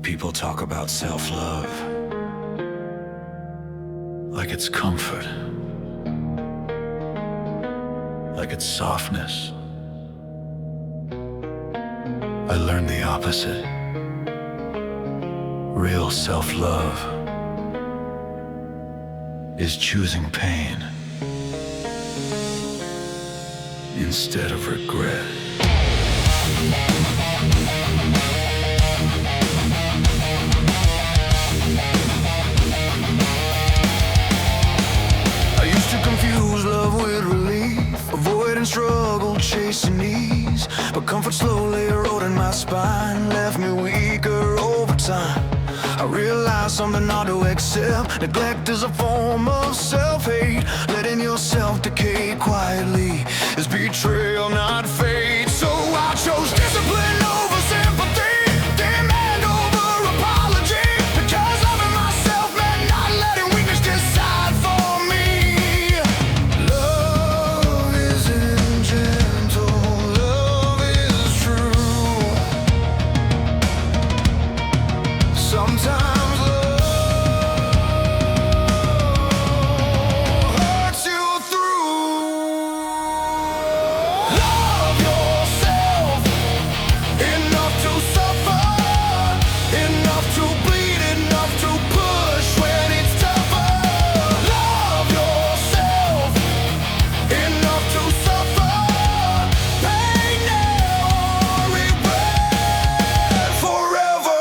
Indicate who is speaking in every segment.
Speaker 1: People talk about self-love like it's comfort, like it's softness. I learned the opposite. Real self-love is choosing pain instead of regret. I used to confuse love with relief, avoiding struggle, chasing ease. But comfort slowly eroded my spine, left me weaker over time. I realized something not to accept. Neglect is a form of self-hate. Letting yourself decay quietly is betrayal, not fate. So I chose discipline over sympathy, demand over apology, because loving myself meant not letting weakness decide for me. Love isn't gentle, love is true. Sometimes love hurts you through. Love yourself enough to suffer, enough to bleed, enough to push when it's tougher. Love yourself enough to suffer pain now or regret forever.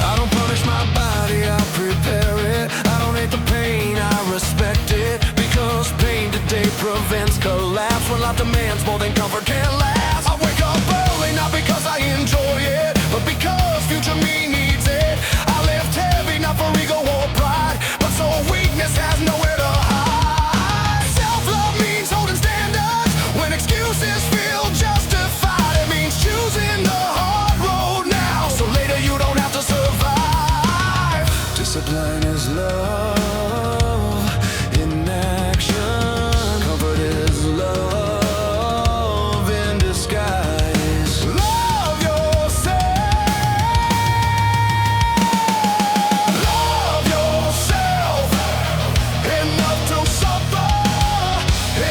Speaker 1: I don't punish my body, I prepare it. I don't hate the pain, I respect it. Because pain today prevents collapse. When life demands more than comfort can last. I wake up early, not because I enjoy it, but because future me needs it. I lift heavy, not for ego or pride, but so weakness has nowhere to hide. Self-love means holding standards when excuses feel justified. It means choosing the hard road now, so later you don't have to survive. Discipline is love in action. Comfort is love in disguise. Love yourself. Love yourself enough to suffer,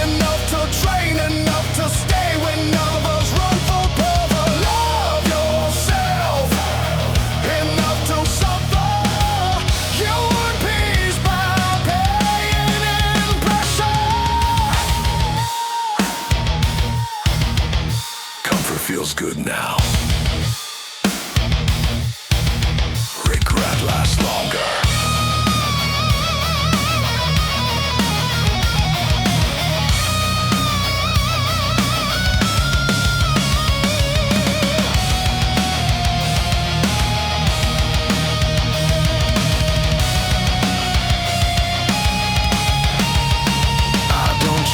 Speaker 1: enough to train, enough to stay when others run for cover. Love yourself enough to suffer. You earn peace by paying in pressure. Comfort feels good now. Regret lasts longer.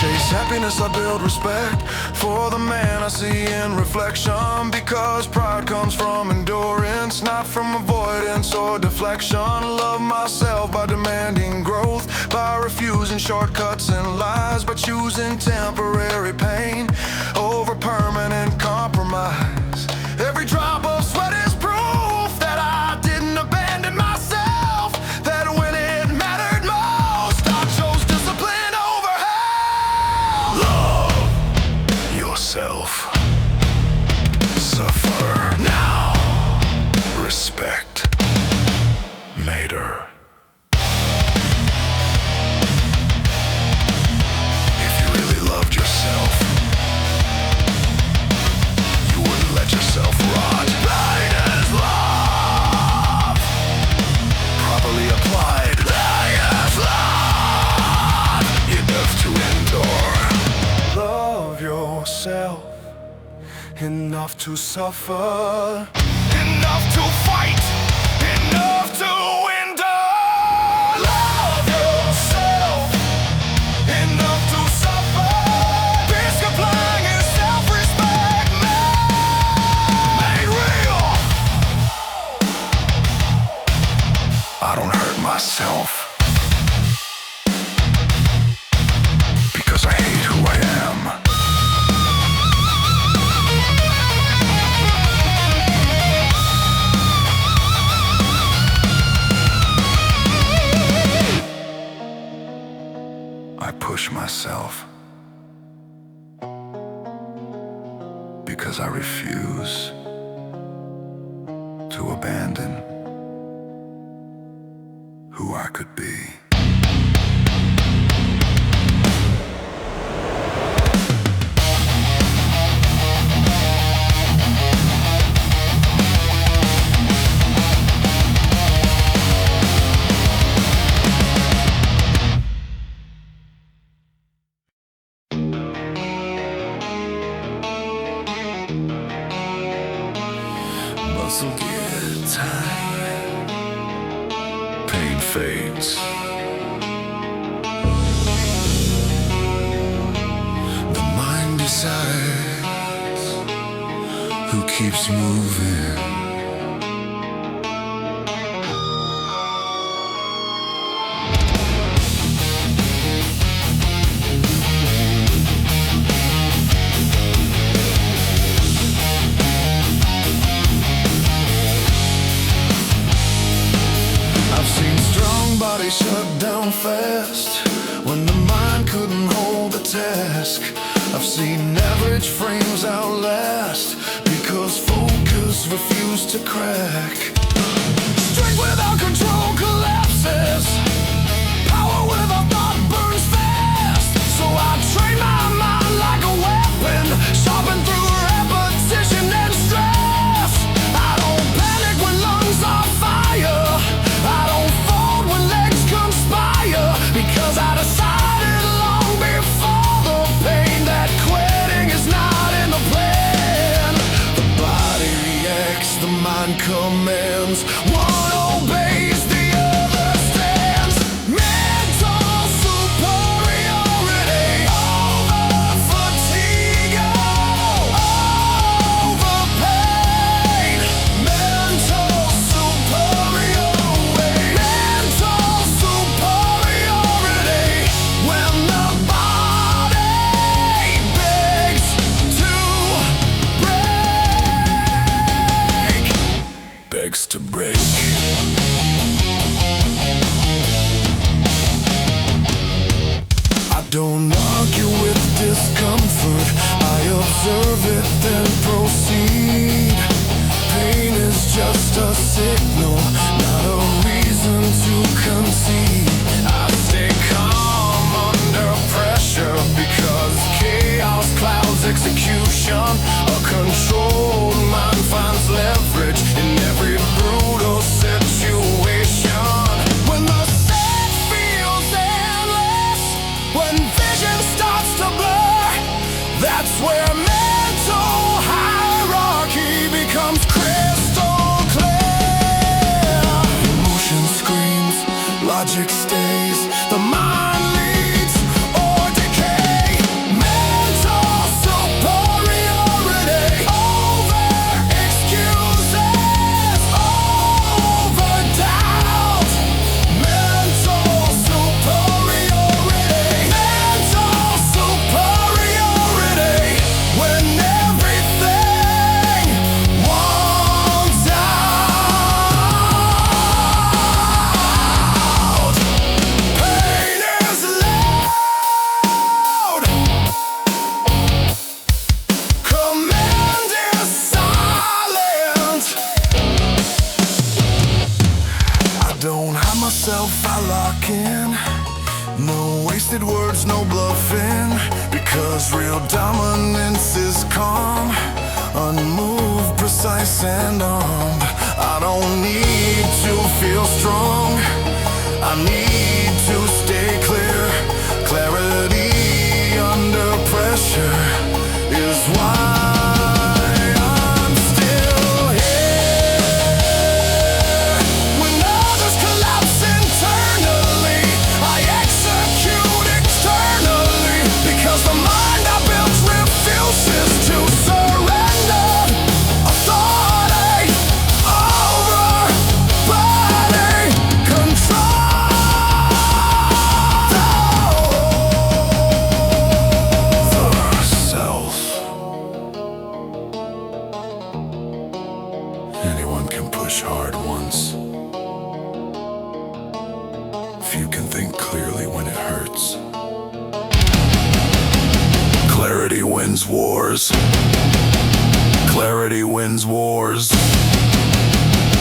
Speaker 1: Chase happiness, I build respect for the man I see in reflection. Because pride comes from endurance, not from avoidance or deflection. Love myself by demanding growth, by refusing shortcuts and lies, by choosing temporary pain over permanent compromise. Every drop of sweat is proof that I didn't abandon myself, that when it mattered most, I chose discipline over hell. Love yourself. Suffer now. Respect later. If you really loved yourself, you wouldn't let yourself rot. Pain is love, properly applied. Pain is love, enough to endure. Love yourself enough to suffer, enough to fight, enough to endure. Love yourself enough to suffer. Peace complying is self-respect made real. I don't hurt myself because I hate who I am. I push myself because I refuse to abandon who I could be. Muscle get tired, pain fades. The mind decides who keeps moving. Body shut down fast when the mind couldn't hold the task. I've seen average frames outlast because focus refused to crack. Strength without control collapses. Power without thought burns fast. So I train my mind like a weapon, sharpened through repetition and stress. I don't panic when lungs are fire. I don't fold when legs conspire, because I decided long before the pain that quitting is not in the plan. The body reacts, the mind commands. One obeys, the other stands. Mental superiority over fatigue, over pain. Mental superiority. Mental superiority. When the body begs to break. Begs to break. I don't argue with discomfort. I observe it, then proceed. Pain is just a signal, not a reason to concede. I stay calm under pressure because chaos clouds execution. A controlled mind finds leverage in every brutal situation. When the set feels endless, when vision starts to blur, that's where mental hierarchy becomes crystal clear. Emotion screams, logic stays, the mind leads or decay. Mental superiority over excuses, over doubt. Mental superiority. Mental superiority. When everything wants out. Pain is loud. Command is silent. I don't hide myself, I lock in. No wasted words, no bluffing, because real dominance is calm, unmoved, precise and armed. I don't need to feel strong, I need to stay clear. Clarity under pressure is why I'm still here. When others collapse internally, I execute externally, because the mind I built refuses to surrender authority over body control. The self. Anyone can push hard once. Few can think clearly when it hurts. wins wars. Clarity wins wars.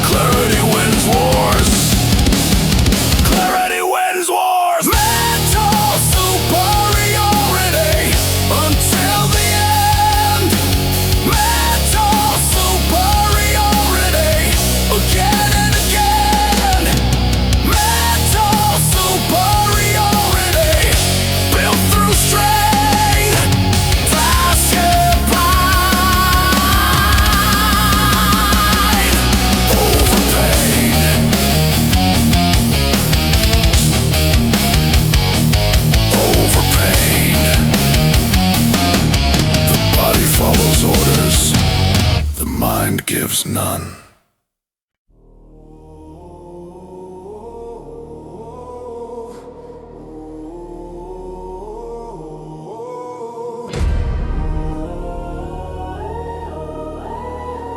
Speaker 1: Clarity wins wars. Clarity wins wars. Mental superiority until the end. Mental superiority again and again. Mental superiority built through strain. Basket blind over pain. Over pain. The body follows orders. The mind gives none.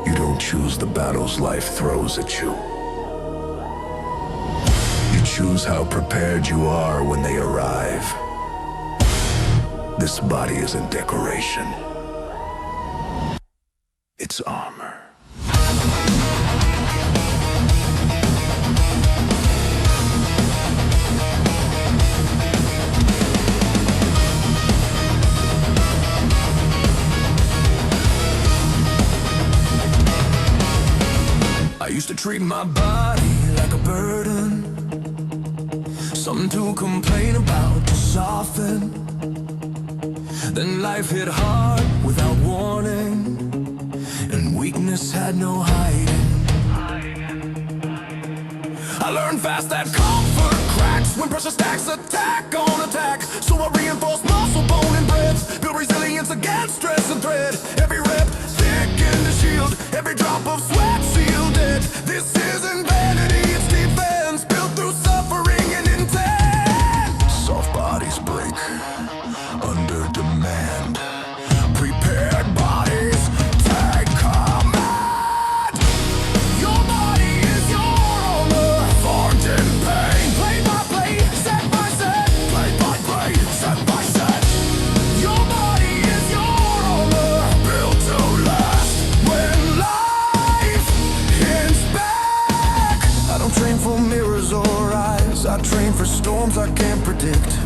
Speaker 1: You don't choose the battles life throws at you. You choose how prepared you are when they arrive. This body isn't decoration. It's armor. I used to treat my body like a burden, something to complain about, to soften. Then life hit hard without warning, and weakness had no hiding. I learned fast that comfort cracks when pressure stacks attack on attack. So I reinforce muscle, bone, and breads, build resilience against stress and thread. Every rep thickened the shield, every drop of sweat sealed it. This isn't vanity, it's defense, built through suffering and intent. Soft bodies break under demand. Prepared bodies take command. Your body is your armor, forged in pain. Play by play, set by set. Play by play, set by set. Your body is your armor, built to last when life hits back. I don't train for mirrors or eyes, I train for storms I can't predict.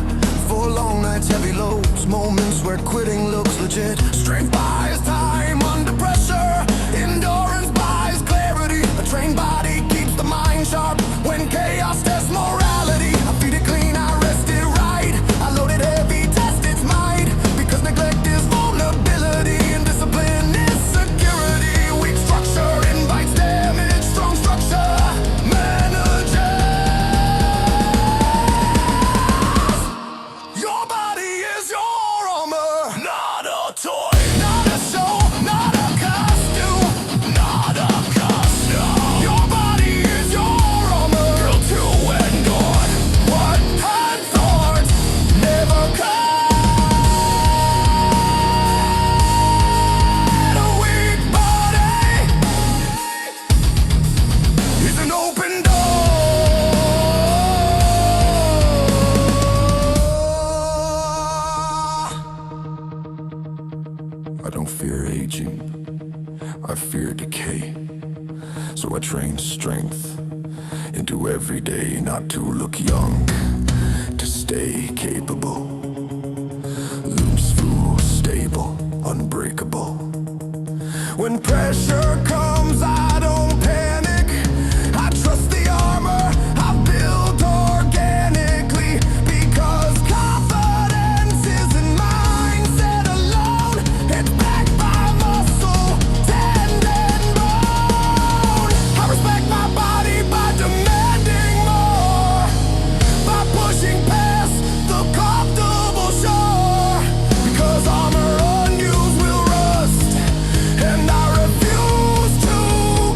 Speaker 1: For long nights, heavy loads, moments where quitting looks legit. Strength buys time under pressure, endurance buys clarity. A trained body keeps the mind sharp when chaos tests morality. I feed it clean, I rest it right. I load it heavy, test its might. Because neglect is vulnerability and discipline is security. Weak structure invites damage, strong structure manages. Your body is your armor, not a toy, not a show, not a costume, not a costume. Your body is your armor, built to endure what hands never can. A weak body is an open door. I don't fear aging, I fear decay. So I train strength into every day, not to look young, to stay capable. Useful, stable, unbreakable. When pressure comes, I don't panic. I trust the armor I built organically, because confidence isn't mindset alone. It's backed by muscle, tendon, bone. I respect my body by demanding more, by pushing past the comfortable shore. Because armor unused will rust, and I refuse to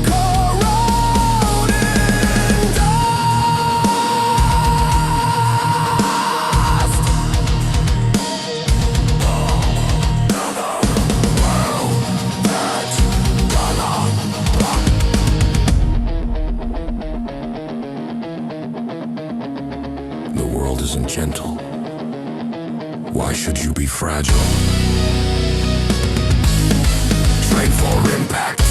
Speaker 1: corrode in dust. The world isn't gentle. Why should you be fragile? train for impact.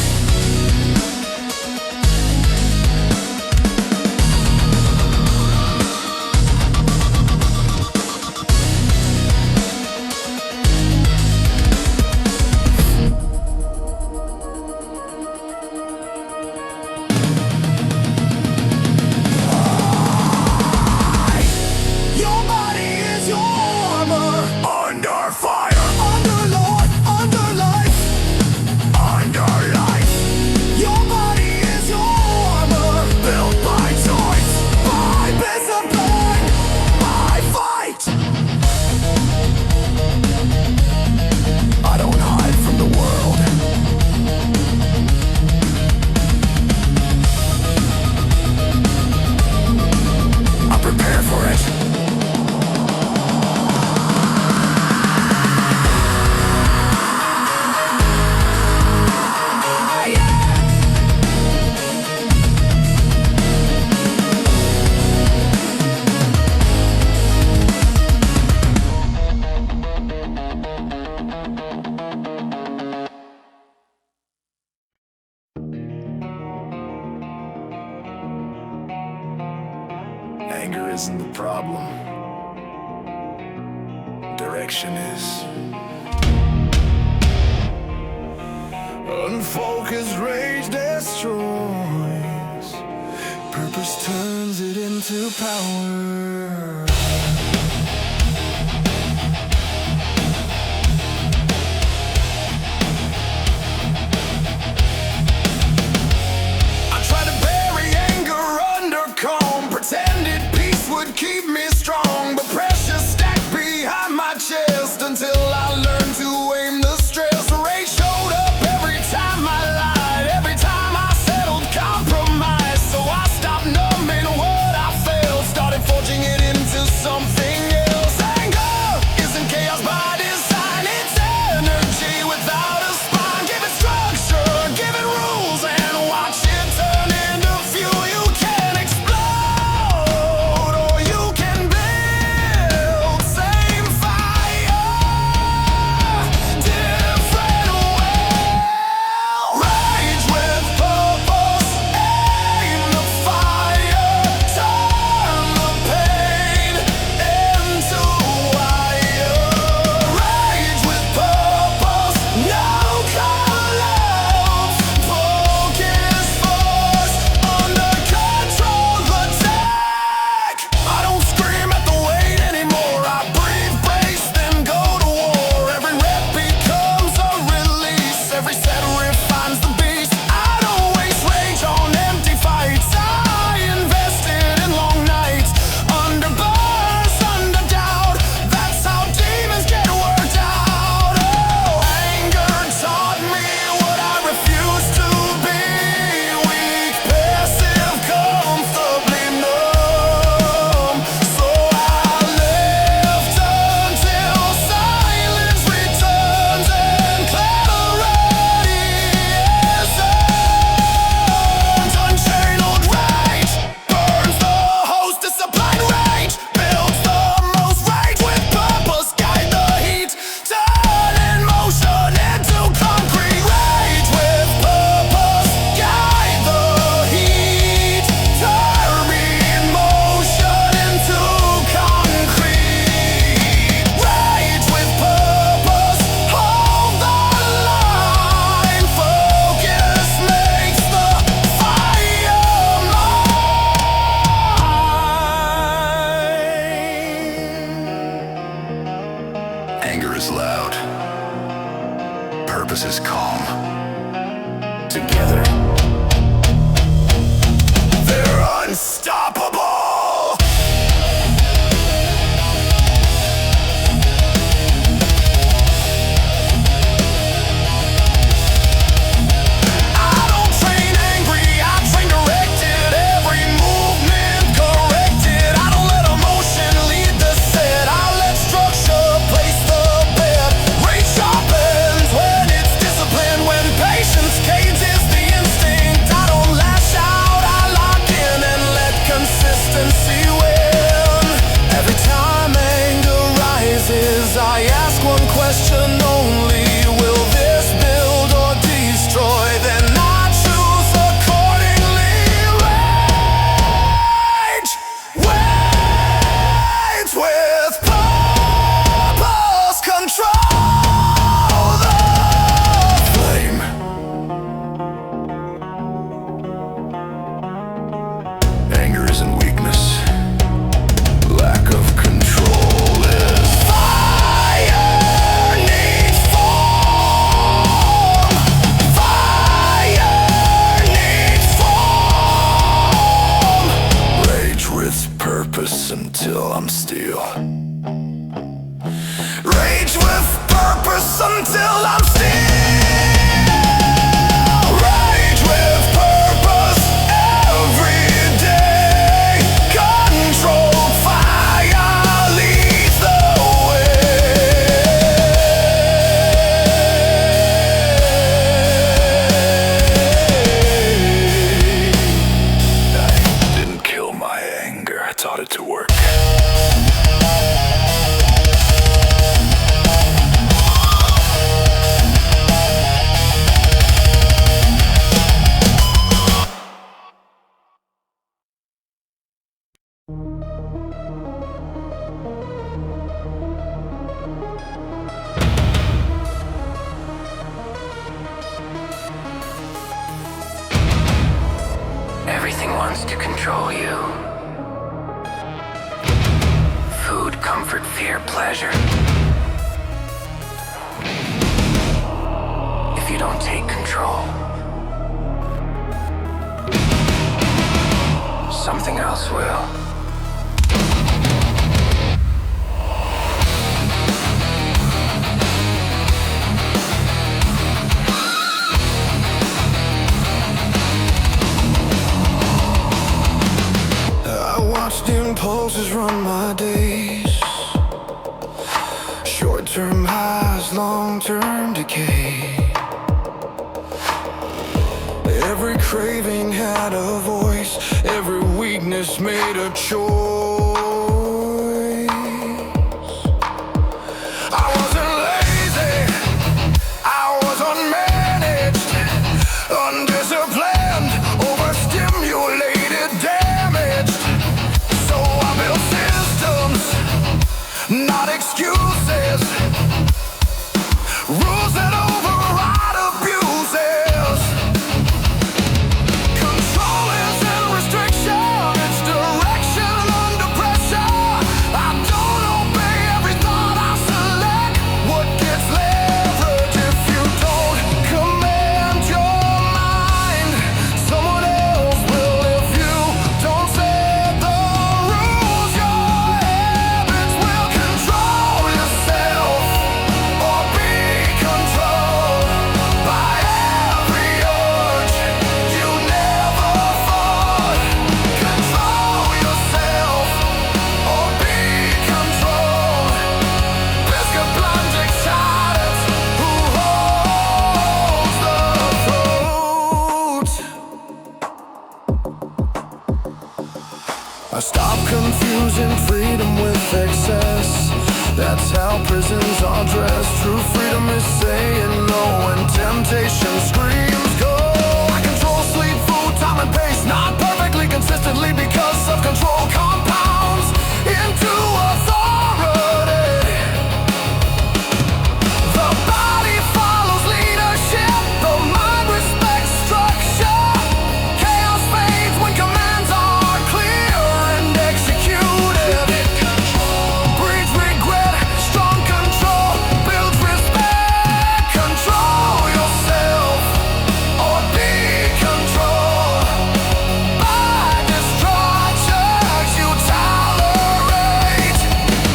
Speaker 1: Your body is your armor. Under fire, under law, under life, under life. Your body is your armor. Built by choice, by discipline, by fight. I don't hide from the world. I prepare for it. Anger isn't the problem. Direction is. Unfocused rage destroys. Purpose turns it into power. I try to bury anger under calm, pretended peace would keep me strong, but pressure stacked behind my chest until I learned to aim the stress. Rage showed up every time I lied, every time I settled compromise. So I stopped numbing what I felt, started forging it into something else. Anger isn't chaos by design, it's energy without a spine. Give it structure, give it rules, and watch it turn into fuel. You can explode or you can build. Same fire, different will. Rage with purpose, aim the fire, turn the pain into wire. Rage with purpose, no collapse. Focus force, under control attack. I don't scream at the weight anymore. I breathe, brace, then go to war. Every rep becomes a release, every set refines the beast. I don't waste rage on empty fights. I invested in long nights, under bars, under doubt. That's how demons get worked out. Oh, anger taught me what I refused to be. Weak, passive, comfortably numb. So I lived until silence returns and clarity is earned. Unchanneled rage burns the host. Disciplined rage builds the most. Rage with purpose, guide the heat, turn in motion into concrete. Rage with purpose, guide the heat, turn in motion into concrete. Rage with purpose, hold the line. Focus makes the fire mine. Anger is loud. Purpose is calm. Together, they're unstoppable. I don't train angry, I train directed. Every movement corrected. I don't let emotion lead the set. I let structure place the bet. Rage sharpens when it's disciplined. When patience cages the instinct. I don't lash out, I lock in and let consistency win. Every time anger rises, I ask one question only: will this build or
Speaker 2: control you. Food, comfort, fear, pleasure. If you don't take control, something else will.
Speaker 1: Watched impulses run my days. Short-term highs, long-term decay. Every craving had a voice, every weakness made a choice. I wasn't lazy, I was unmanaged, undisciplined, overstimulated, damaged. So I built systems, not excuses, rules that override abuses. Control isn't restriction, it's direction under pressure. I don't obey every thought I select. What gets leverage if you don't command your mind? Someone else will if you don't set the rules. Your habits will control yourself or be controlled by every urge you never fought. Control yourself or be controlled. Biscuit blinding silence, who holds the fruit? I stopped confusing freedom with excess. That's how prisons are dressed. True freedom is saying no when temptation screams go. I control sleep, food, time and pace, not perfectly consistently, because self-control compounds into authority. The body follows leadership, the mind respects structure. Chaos fades when commands are clear and executed. Breeds regret, strong control builds respect. Control yourself or be controlled by distractions you tolerate.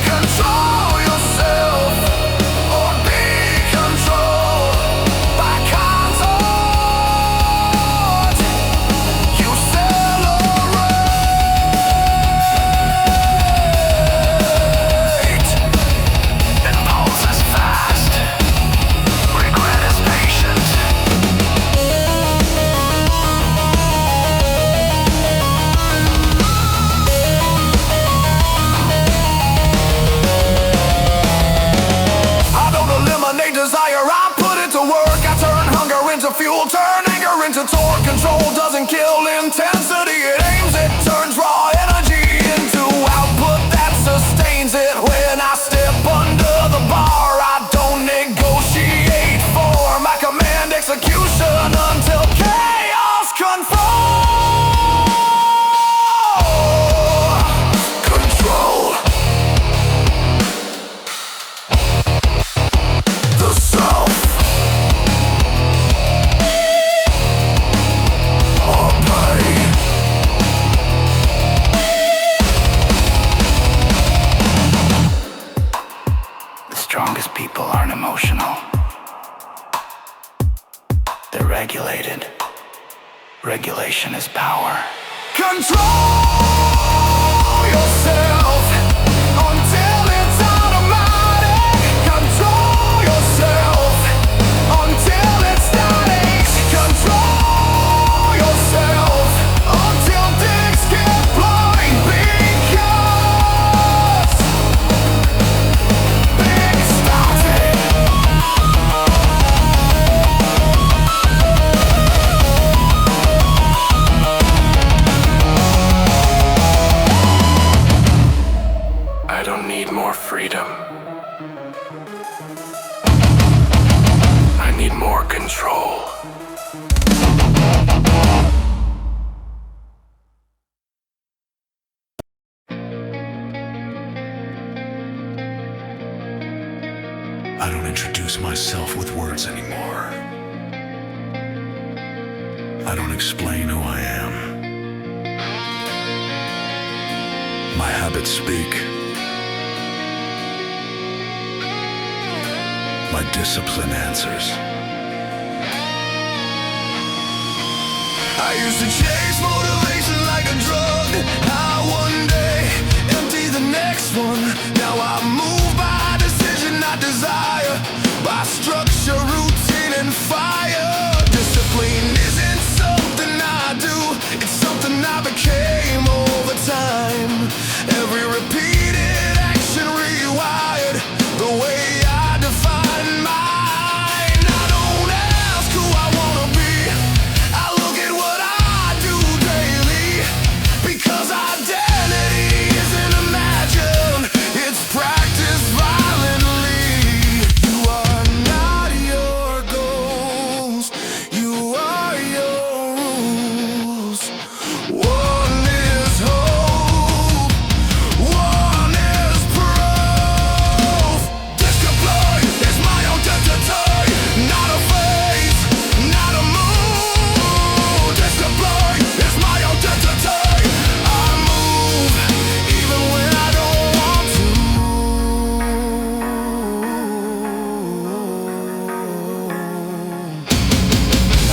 Speaker 1: Control yourself or be controlled by consorts you celebrate. Impulse is fast, regret is patient. I don't eliminate desire, I put it to work. I turn hunger into fuel, turn anger into torque. Control doesn't kill intensity, it aims it. Turns raw energy into output that sustains it. When I step under the bar, I don't negotiate form. I command execution until chaos conforms. Control the self or pay.
Speaker 2: The strongest people aren't emotional. They're regulated. Regulation is power.
Speaker 1: Control yourself until it's automatic. Control yourself until it's static. Control yourself until dicks get blind. Because big static. I don't need more freedom. I need more control. I don't introduce myself with words anymore. I don't explain who I am. My habits speak. My discipline answers. I used to chase motivation like a drug. I one day empty the next one. Now I move by decision, not desire. By structure, routine, and fire. Discipline isn't something I do, it's something I became over time. Every repeated action rewired the way I define mine. I don't ask who I wanna be, I look at what I do daily. Because identity isn't imagined, it's practiced violently. You are not your goals, you are your rules. One is hope, one is proof. Discipline is my identity, not a phase, not a mood. Discipline is my identity. I move even when I don't want to.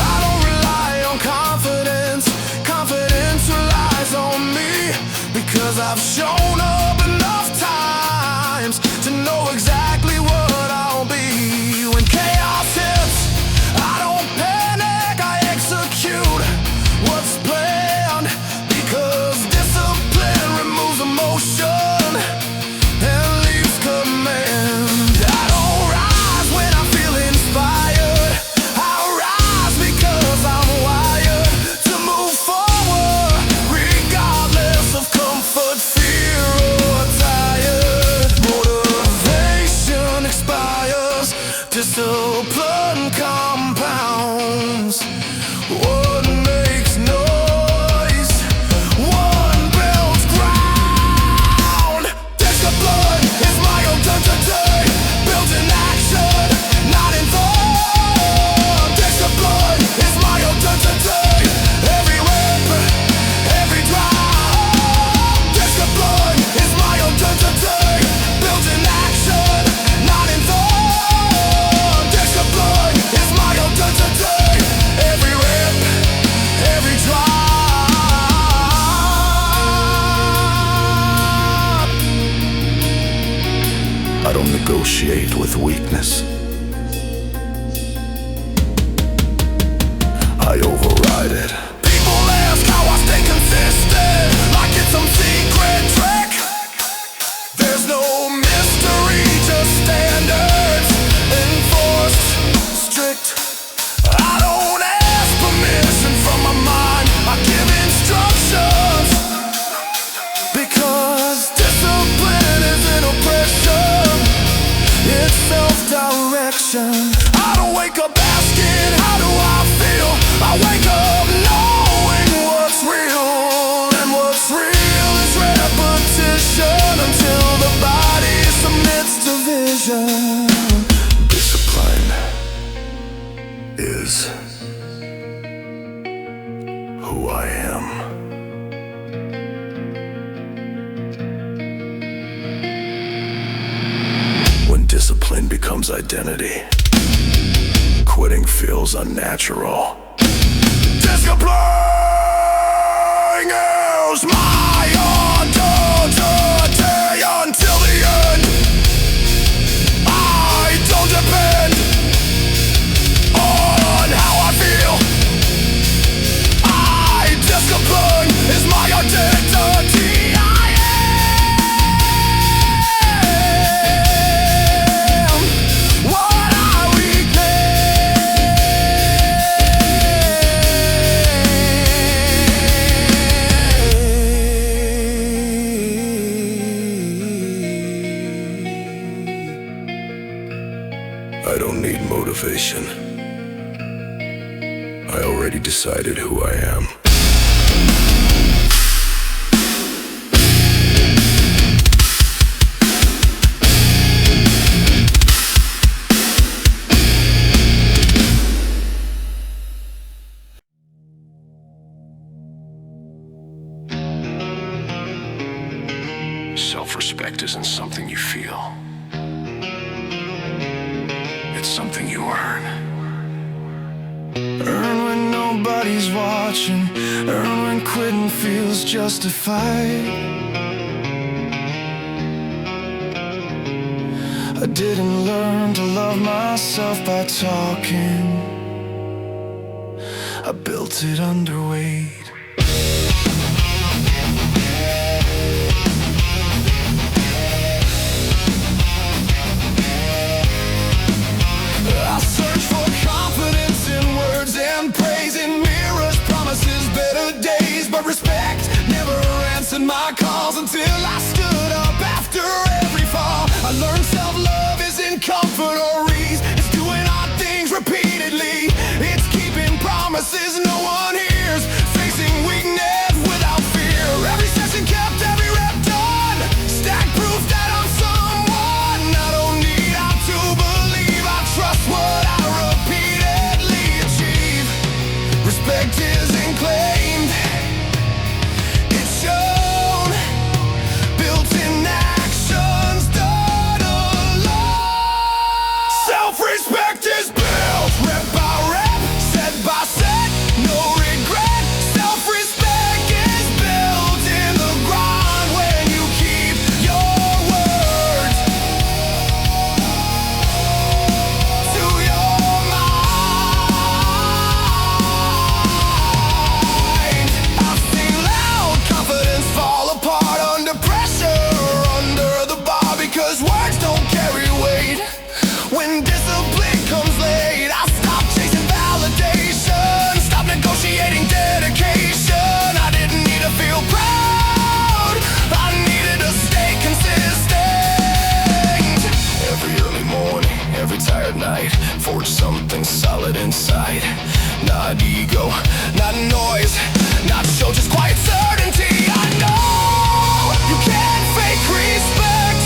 Speaker 1: I don't rely on confidence, confidence relies on me. Because I've shown up enough times to know exactly what I'll be. When chaos hits, I don't panic, I execute what's planned. Because discipline removes emotion and leaves command. I don't rise when I feel inspired, I rise because I'm wired to move forward, regardless of comfort, fear, or tired. Motivation expires, discipline compounds. One makes noise, one builds ground. Discipline is my identity, built in action, not in thought. Discipline is my identity, every whip, every drop. Discipline is my identity, built in action, not in thought. Discipline is my identity, every whip, every drop. I don't negotiate with weakness, I override it. People ask how I stay consistent, like it's some secret trick. There's no mystery, just standards enforced strict. I don't ask permission from my mind, I give instructions. Because discipline isn't oppression, it's self-direction. I don't wake up asking, how do I feel? I wake up knowing what's real. And what's real is repetition until the body submits to vision. Discipline is who I am. When discipline becomes identity, quitting feels unnatural. Discipline is my identity until the end. I don't depend on how I feel. Discipline is my identity. I am what I weakness. I don't need motivation. I already decided who I am.
Speaker 2: feel. It's something you earn.
Speaker 1: Earn when nobody's watching. Earn when quitting feels justified. I didn't learn to love myself by talking. I built it underweight. I search for confidence in words and praise, in mirrors, promises, better days. But respect never answered my calls until I stood up after every fall. I learned self-love isn't comfort or ease. It's doing odd things repeatedly. It's keeping promises no one hears. Facing weakness without fear. Every session kept, every rep done. Stack proof that I'm someone. I don't need out to believe. I trust what I repeatedly achieve. Respect isn't claimed, it's shown. Built in actions done alone. Self-respect is built rep by rep, set by set, no regret. Self-respect is built in the grind when you keep your words to your mind. I've seen loud confidence fall apart under pressure, under the bar, because words don't carry weight. When discipline comes late, I stop chasing validation, stop negotiating dedication. I didn't need to feel proud, I needed to stay consistent. Every early morning, every tired night, forge something solid inside. Not ego, not noise, not show, just quiet certainty. I know you can't fake respect,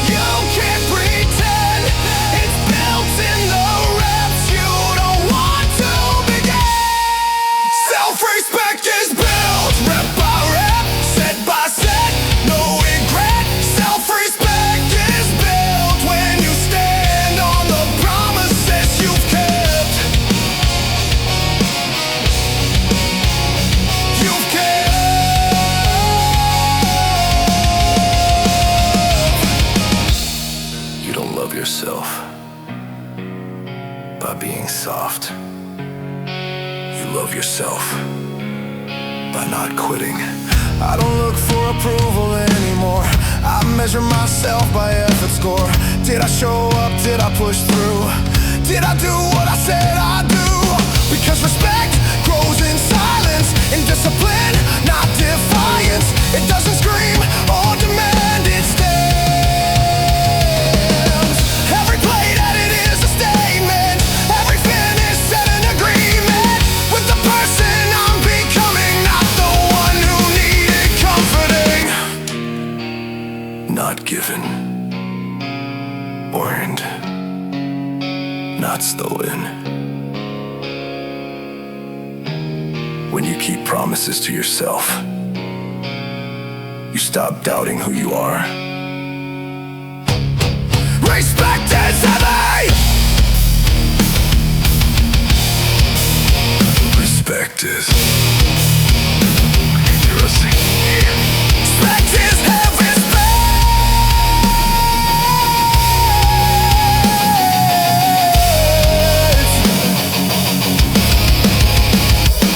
Speaker 1: you can't pretend. It's built in the reps you don't want to begin. Self-respect is built rep by rep, set by set, no regret. Self-respect is built when you stand on the promises you've kept. You've kept. You don't love yourself by being soft. You love yourself by not quitting. I don't look for approval anymore. I measure myself by effort score. Did I show up? Did I push through? Did I do what I said I'd do? Because respect grows in silence, in discipline, not defiance. It doesn't scream or demand, it stands. Every play that it is a statement, every finish set an agreement with the person I'm becoming, not the one who needed comforting. Not given, earned, not stolen. When you keep promises to yourself, you stop doubting who you are. Respect is heavy. Respect is interesting. Respect is heavy.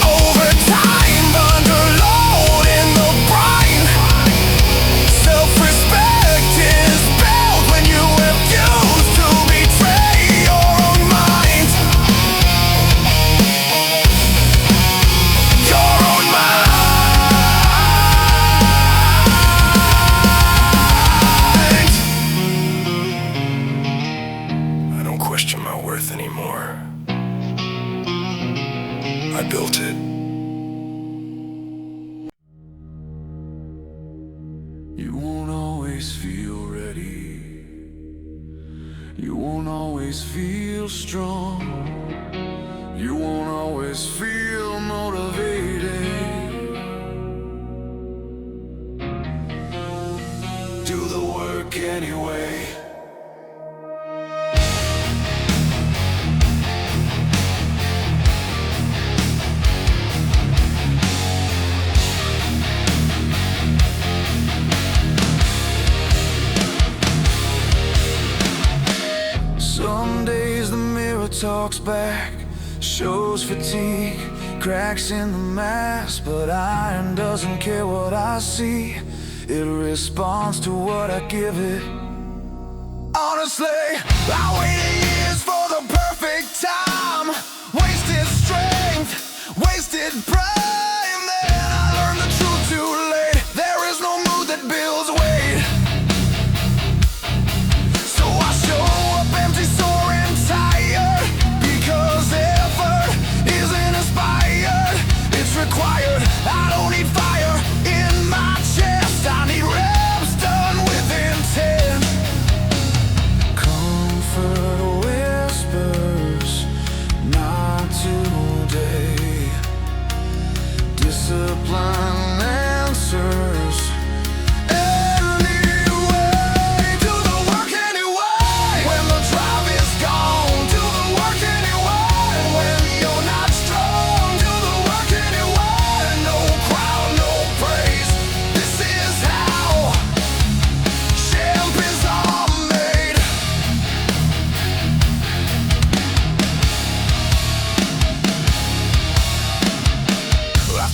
Speaker 1: Over time, under load in the brine. Self-respect is built when you refuse to betray your own mind. Your own mind. I don't question my worth anymore. I built it. You won't always feel ready. You won't always feel strong. You won't always feel motivated. Do the work anyway. talks back, shows fatigue, cracks in the mask, but iron doesn't care what I see. It responds to what I give it. Honestly, I waited years for the perfect time. Wasted strength, wasted pride. Then I learned the truth too late. There is no mood that builds weight. So I show up empty, sore and tired, because effort isn't inspired, it's required. I don't need fire in my chest, I need reps done with intent. Comfort whispers, not today. Discipline answers.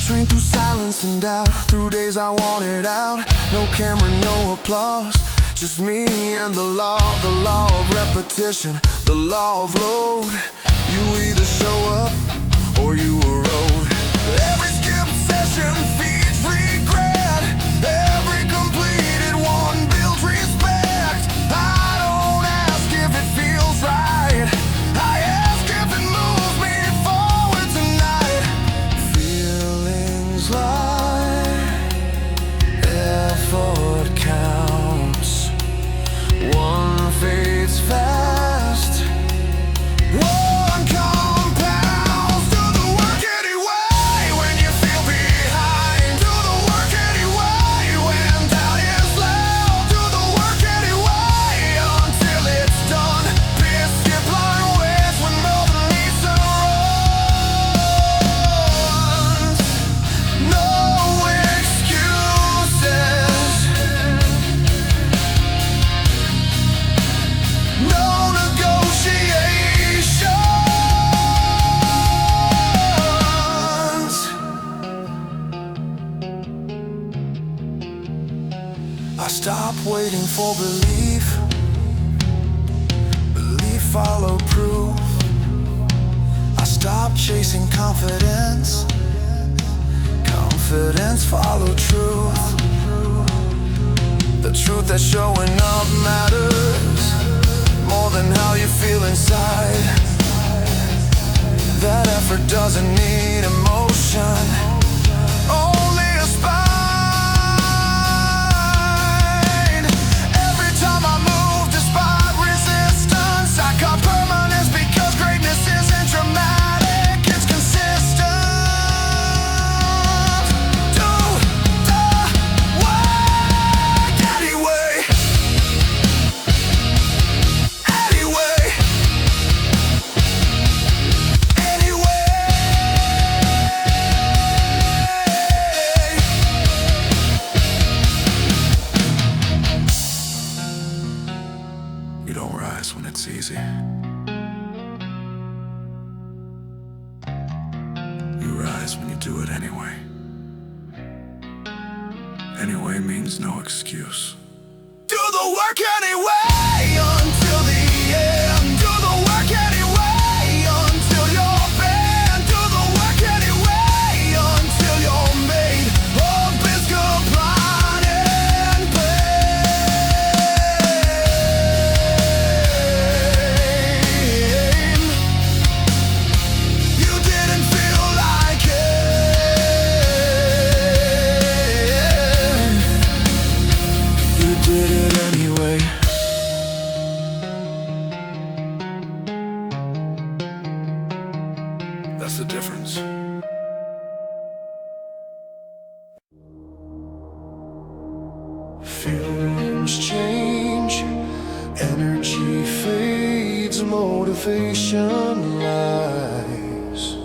Speaker 1: Trained through silence and doubt, through days I wanted out. No camera, no applause, just me and the law of repetition, the law of load. You either show up or you erode. Every skipped session feeds regret. Every completed one builds respect. I don't ask if it feels right, I ask if it moves me forward tonight. Feelings like effort counts. One fades fast, one compounds. Do the work anyway when you feel behind. Do the work anyway when doubt is loud. Do the work anyway until it's done. Biscuit blind ways when Melvin Neeson runs. No excuses, no negotiations. I stop waiting for belief. Belief follow proof. I stop chasing confidence. Confidence follow truth. The truth that's showing up matters more than how you feel inside. That effort doesn't need emotion, only a spine. Every time I move despite resistance, I caught permanence because greatness isn't dramatic, it's consistent. Do the work anyway. Anyway. You don't rise when it's easy. You rise when you do it anyway. Anyway means no excuse. Do the work anyway until the end. Do the work anyway until you're banned. Do the work anyway until you're made of biscuit blind and pain. You didn't feel like it. You did it anyway. That's the difference. Feelings change, energy fades, motivation lies.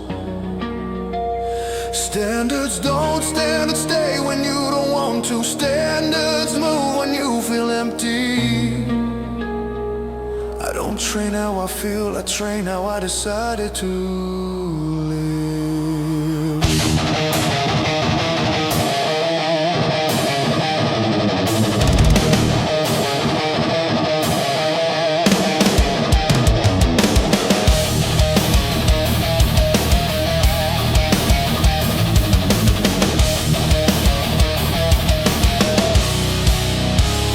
Speaker 1: Standards don't stand and stay when you don't want to. Standards move when you feel empty. I don't train how I feel, I train how I decided to live.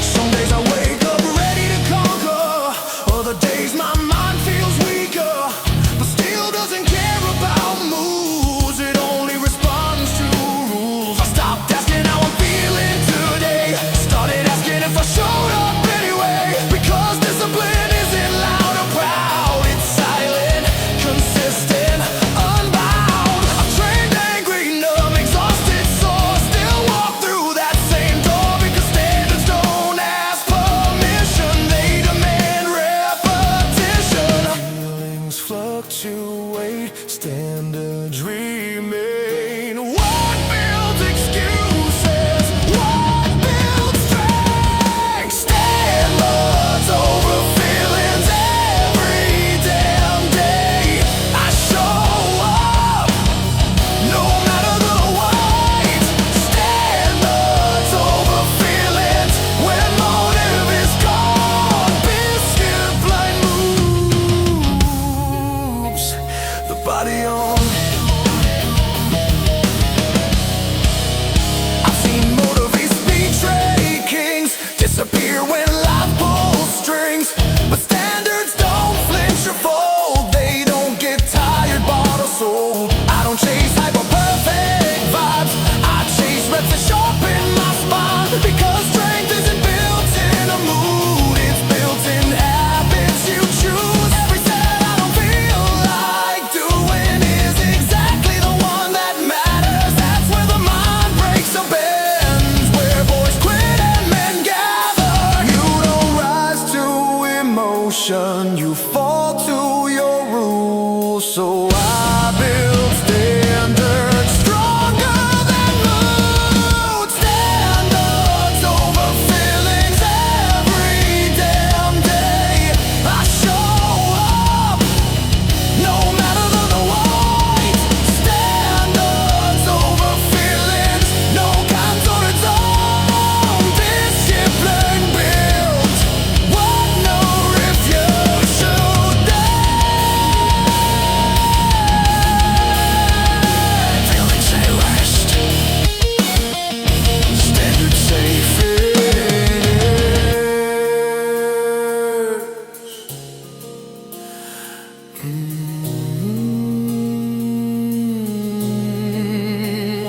Speaker 1: Some days I wake up ready to conquer, other days my mind feels weaker, but still doesn't care about moves. It only responds to rules. I stopped asking how I'm feeling today, started asking if I showed up anyway. Because discipline isn't loud or proud, it's silent, consistent, unbound. I've trained angry, numb, exhausted, sore, still walk through that same door. Because standards don't ask permission, they demand repetition. Feelings fluctuate, standards remain. What builds excuses? What builds strength? Standards over feelings every damn day. I show up no matter the weight. Standards over feelings when motive is gone. Biscuit blind moves the body on. I've seen motivates betray kings, disappear when life pulls strings. But standards don't flinch or fold, they don't get tired, bought or sold. I don't chase hyper-perfect vibes, I chase reps that sharpen my spine. Because strength isn't built in a mood, it's built in habits you choose. Every set I don't feel like doing is exactly the one that matters. That's where the mind breaks or bends, where boys quit and men gather. You don't rise to emotion, you fall to your rules. So I build standards stronger than mood. Standards over feelings every damn day. I show up no matter the weight. Standards over feelings, no comfort zone. Discipline built what no refuse should dare. Feelings say rest, standards say fear.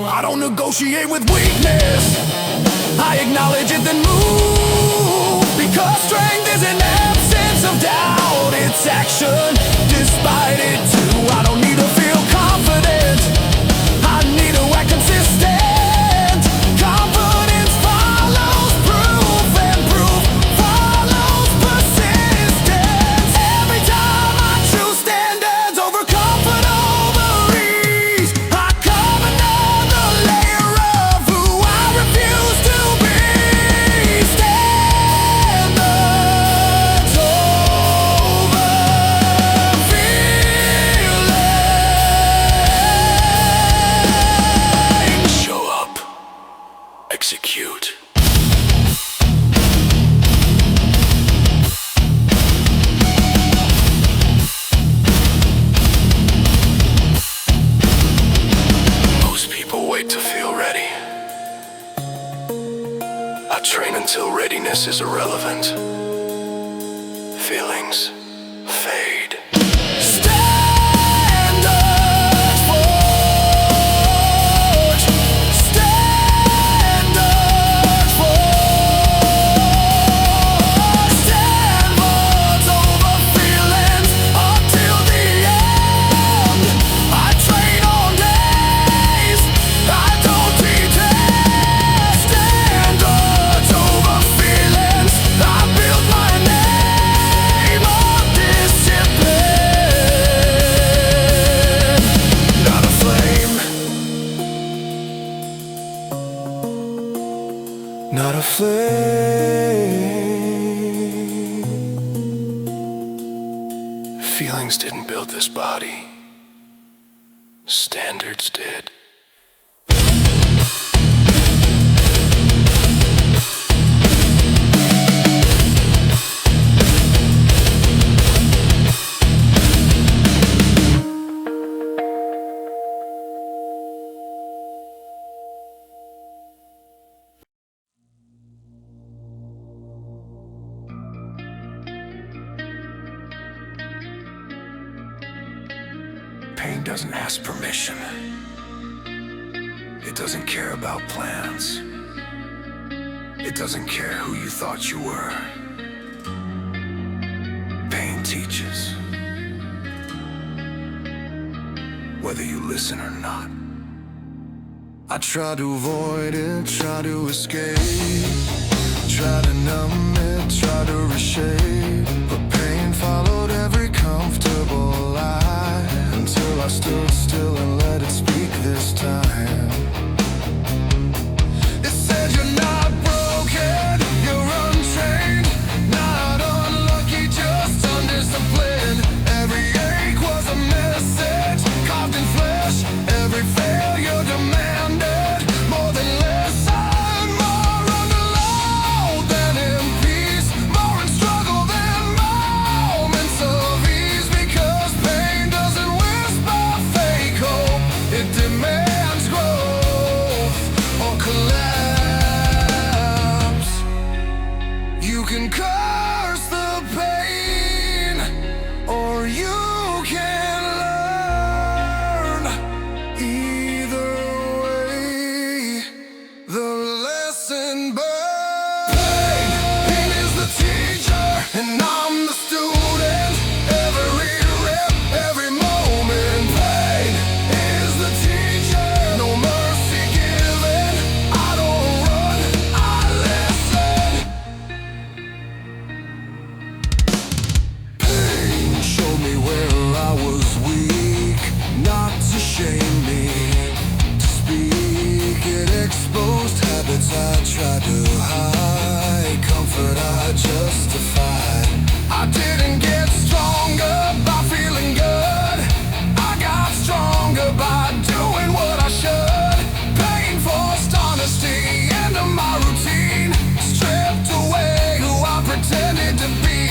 Speaker 1: I don't negotiate with weakness, I acknowledge it then move. Because strength is an absence of doubt, it's action despite it too. I don't need to feel confident, I need to act consistent. Confidence follows proof, and proof follows persistence. Every time I choose standards over comfort over ease, I come another layer of who I refuse to be. Standards over feelings. Show up, execute. Most people wait to feel ready. I train until readiness is irrelevant. Feelings fade. Standards forge. Standards forge. Standards over feelings until the end. I train on days, I don't detest. Standards over feelings, I build my name on discipline. Feelings didn't build this body. Standards did. Pain doesn't ask permission. It doesn't care about plans. It doesn't care who you thought you were. Pain teaches, whether you listen or not. I try to avoid it, try to escape, try to numb it, try to reshape, but pain followed every comfortable lie, until I stood still and let it speak this time. It said you're not broken, you're untrained, not unlucky, just undisciplined. Every ache was a message, carved in flesh, every failure demanded more than lesson, more under load than in peace, more in struggle than moments of ease, because pain doesn't whisper fake hope, it demands growth or collapse. You can curse the pain, or you can learn. Either way, the lesson burns. Pain is the teacher, and I'm the student. Every rep, every moment. Pain is the teacher, no mercy given. I don't run, I listen. Pain showed me where I was weak, not to shame me, to speak. It exposed habits I tried to hide, comfort I justified. I didn't get stronger by feeling good, I got stronger by doing what I should. Pain forced honesty into my routine, stripped away who I pretended to be.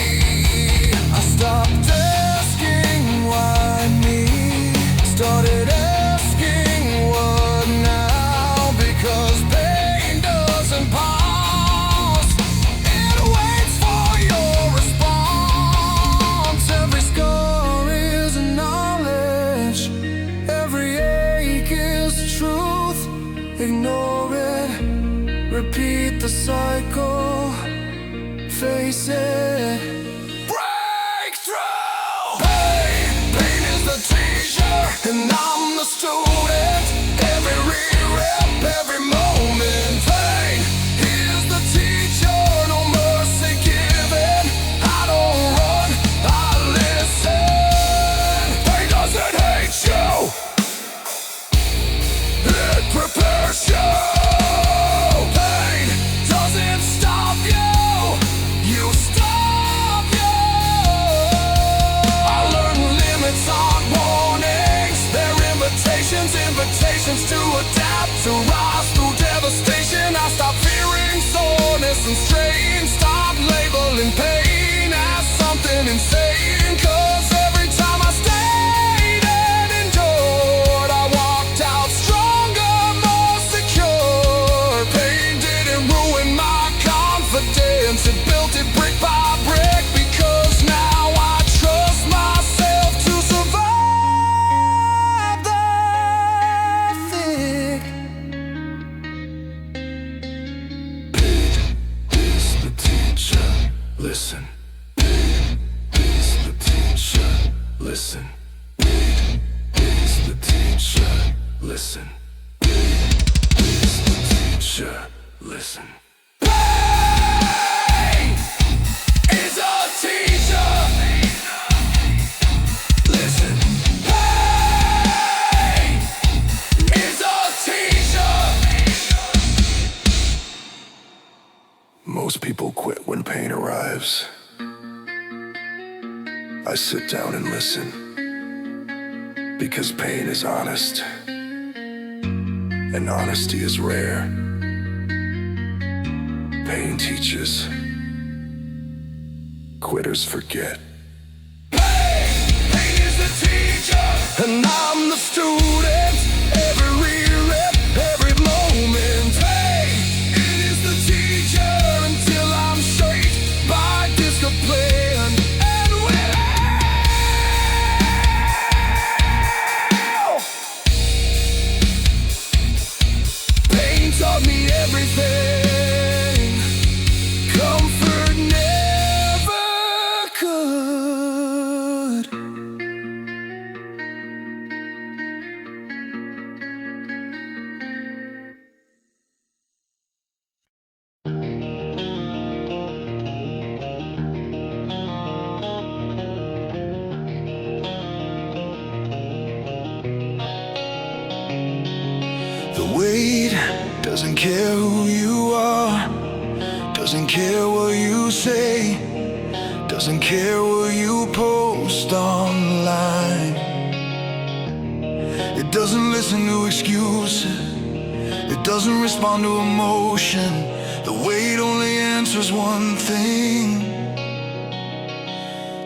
Speaker 1: I stopped asking why me, started asking what now, because pain doesn't pause, it waits for your response. Every scar is knowledge, every ache is truth. Ignore it, repeat the cycle, face it. Breakthrough! Pain is the teacher, and I'm the student. Every rep, every moment. Pain is the teacher, no mercy given. I don't run, I listen. Pain doesn't hate you, it prepares you. Pain doesn't stop you, you stop you. I learned limits aren't warnings, they're invitations, invitations to adapt, to rise through devastation. I stopped fearing soreness and strain, stopped labeling pain as something insane, 'cause every time I stayed and endured, I walked out stronger, more secure. Pain didn't ruin my confidence, it built it brick by brick, because now I trust myself to survive the thick. Pain is the teacher, listen. Pain is the teacher, listen. Pain is the teacher, listen. Pain is the teacher, listen. Pain is a teacher, listen. Pain is a teacher. Most people quit when pain arrives. I sit down and listen, because pain is honest, and honesty is rare. Pain teaches, quitters forget. Pain is the teacher, and I'm the student. Every rep, every moment. Pain, it is the teacher until I'm shaped by discipline. And will pain taught me everything comfort never could. The weight doesn't care who you are, doesn't care what you say, doesn't care what you post online. It doesn't listen to excuses, it doesn't respond to emotion. The weight only answers one thing: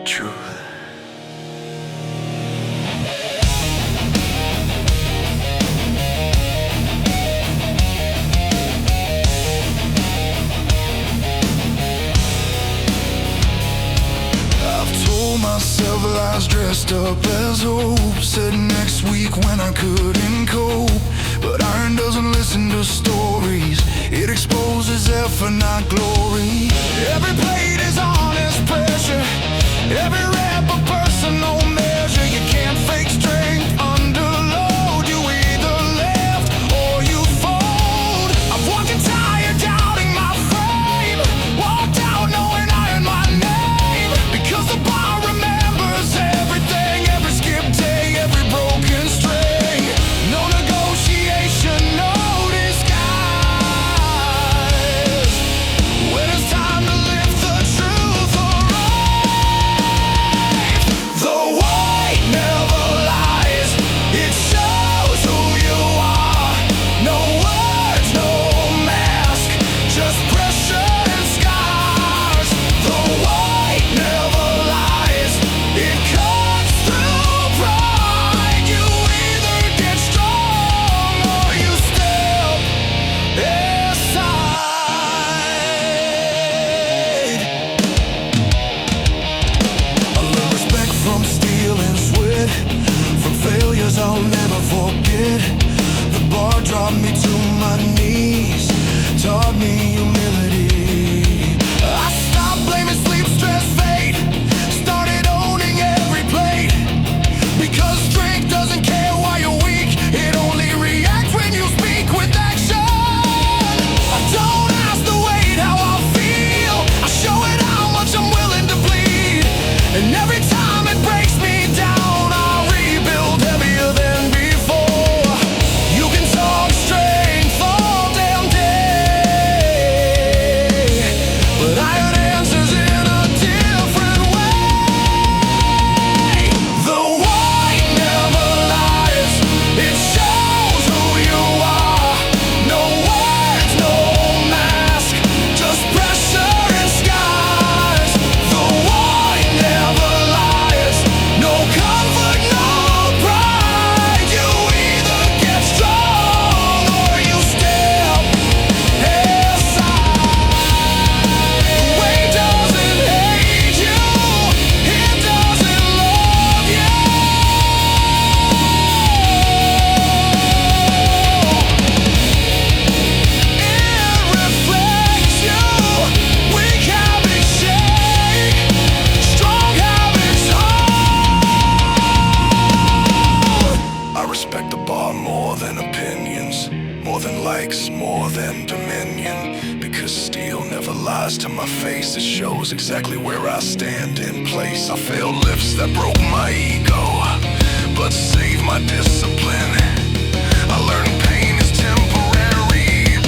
Speaker 1: truth. Myself lies dressed up as hope, said next week when I couldn't cope. But iron doesn't listen to stories, it exposes effort, not glory. Every plate is honest pressure, every rep a personal measure. You can't fake strength under load, you either lift or you fold. I've walked and tired, doubting my frame, walked out knowing I earned my name, because the bar everything, every skip day, every broken string. No negotiation, no disguise. When it's time to lift the truth or right, the white never lies, it shows who you are. No words, no mask, just pressure and scars. The white never lies, it cuts through pride. You either get strong or you step aside. I learned respect from steel and sweat, from failures I'll never forget. The bar dropped me to my knees, taught me humility. I stopped blaming sleep, stress, fate, started owning every plate. Because strength doesn't care why you're weak, it only reacts when you speak with action. I don't ask the weight how I feel, I show it how much I'm willing to bleed. And every time it breaks me down, I rebuild heavier than before. You can talk strength all damn day, but I had answers in a different way. The white never lies, it shows who you are. No words, no mask, just pressure and scars. The white never lies, no comfort, no pride. You either get strong or you step aside. The weight doesn't hate you, it doesn't love you. It reflects you. Weak habits shake, strong habits hold. I respect the bar more than opinions, more than likes, more than dominion. Because steel never lies to my face, it shows exactly where I stand in place. I failed lifts that broke my ego, but saved my discipline. I learned pain is temporary,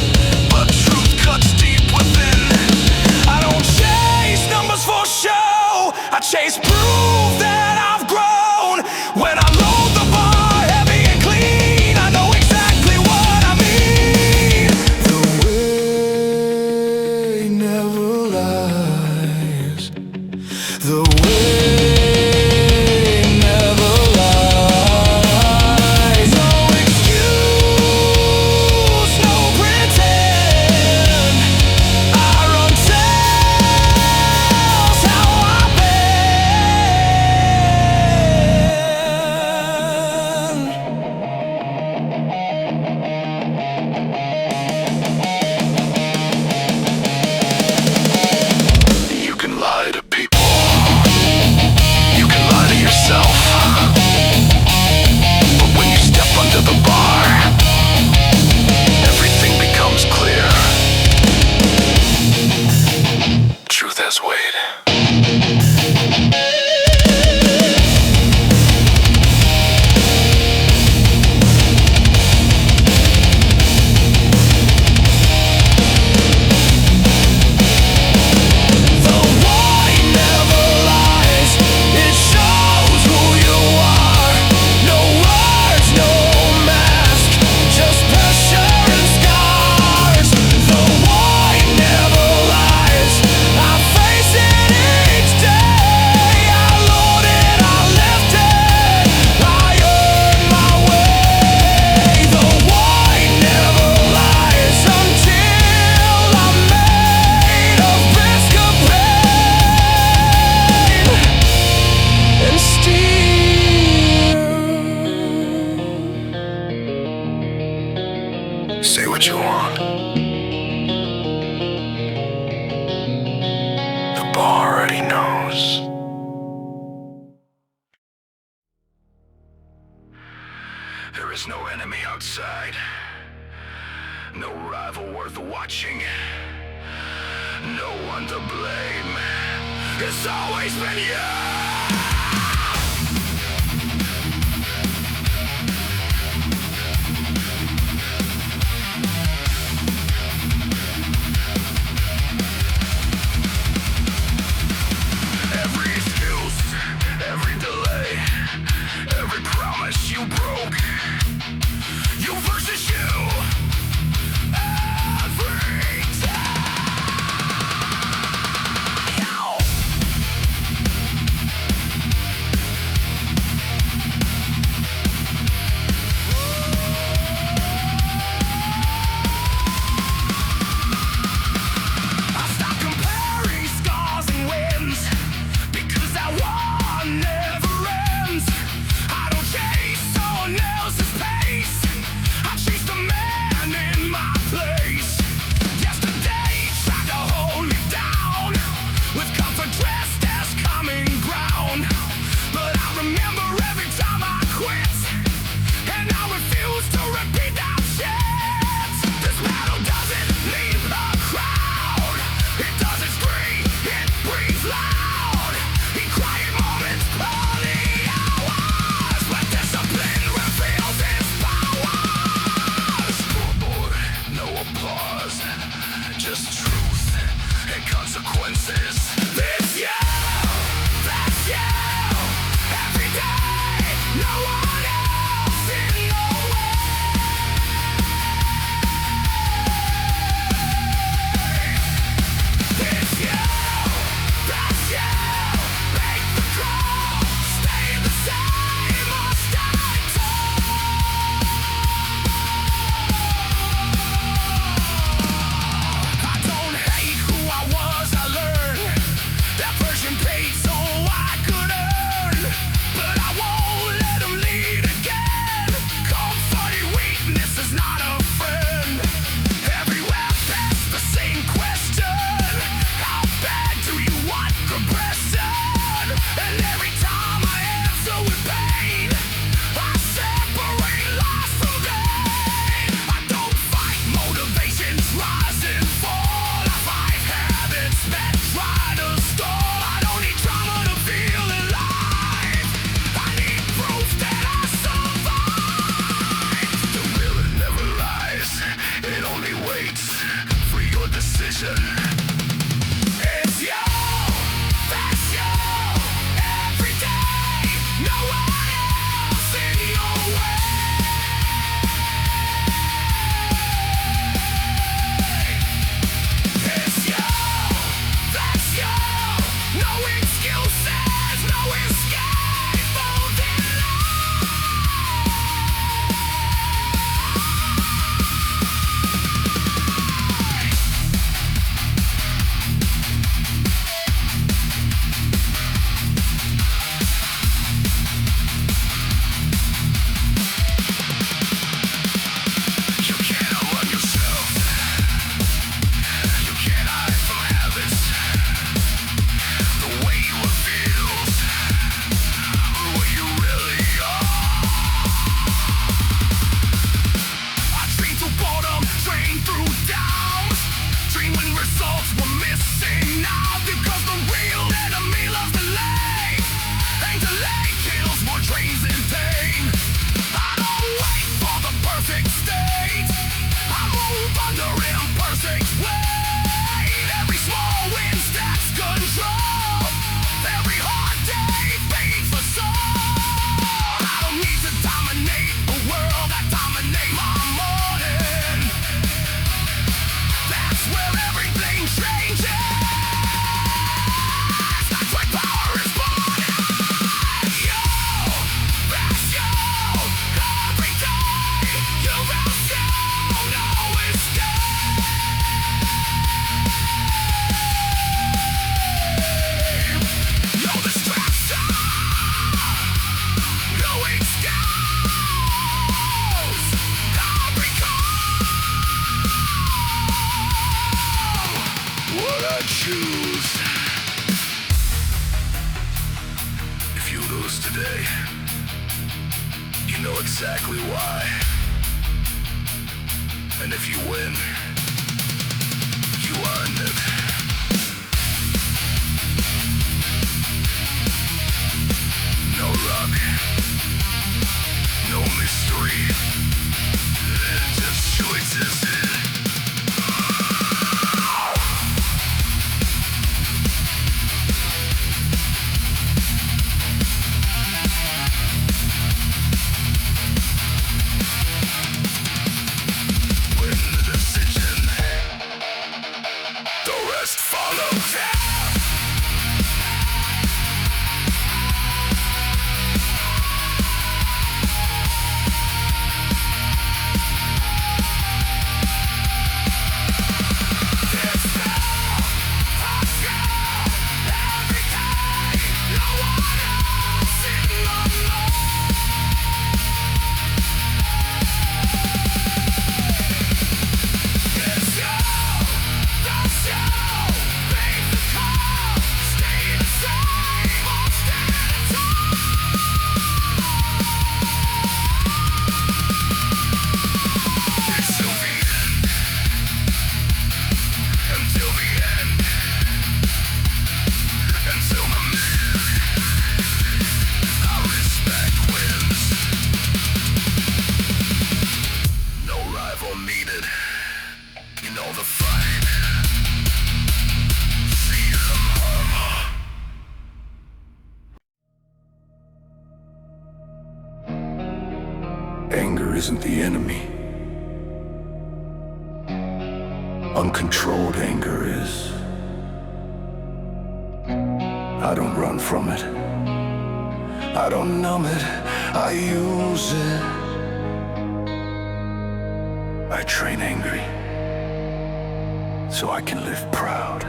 Speaker 1: but truth cuts deep within. I don't chase numbers for show, I chase proof that When I load the bar heavy and clean, I know exactly what I mean. The way never lies. The way never lies. No excuse, no pretend. I run tells how I've been. You can lie to people. You can lie to yourself. But when you step under the bar, everything becomes clear. Truth has weight. The wine never lies. It shows who you are. No words, no mask, just pressure and scars. The wine never lies. I face it each day. I load it, I lift it, I earn my way. The wine never lies until I'm made of Biscopane and steel. Say what you want. The bar already knows. There is no enemy outside. No rival worth watching. No one to blame. It's always been you. Every excuse, every delay, every promise you broke. You versus you. Every time. you lose today, you know exactly why. And if you win, you earned it. No luck, no mystery, just choices. Anger isn't the enemy. Uncontrolled anger is. I don't run from it. I don't numb it. I use it. I train angry so I can live proud.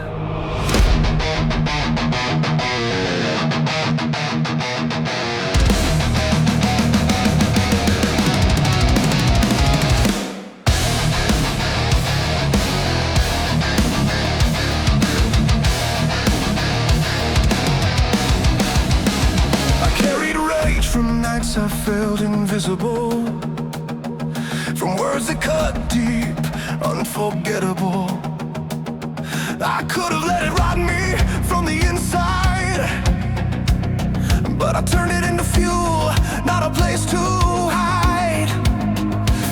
Speaker 1: From nights I felt invisible, from words that cut deep, unforgettable. I could have let it rot me from the inside, but I turned it into fuel, not a place to hide.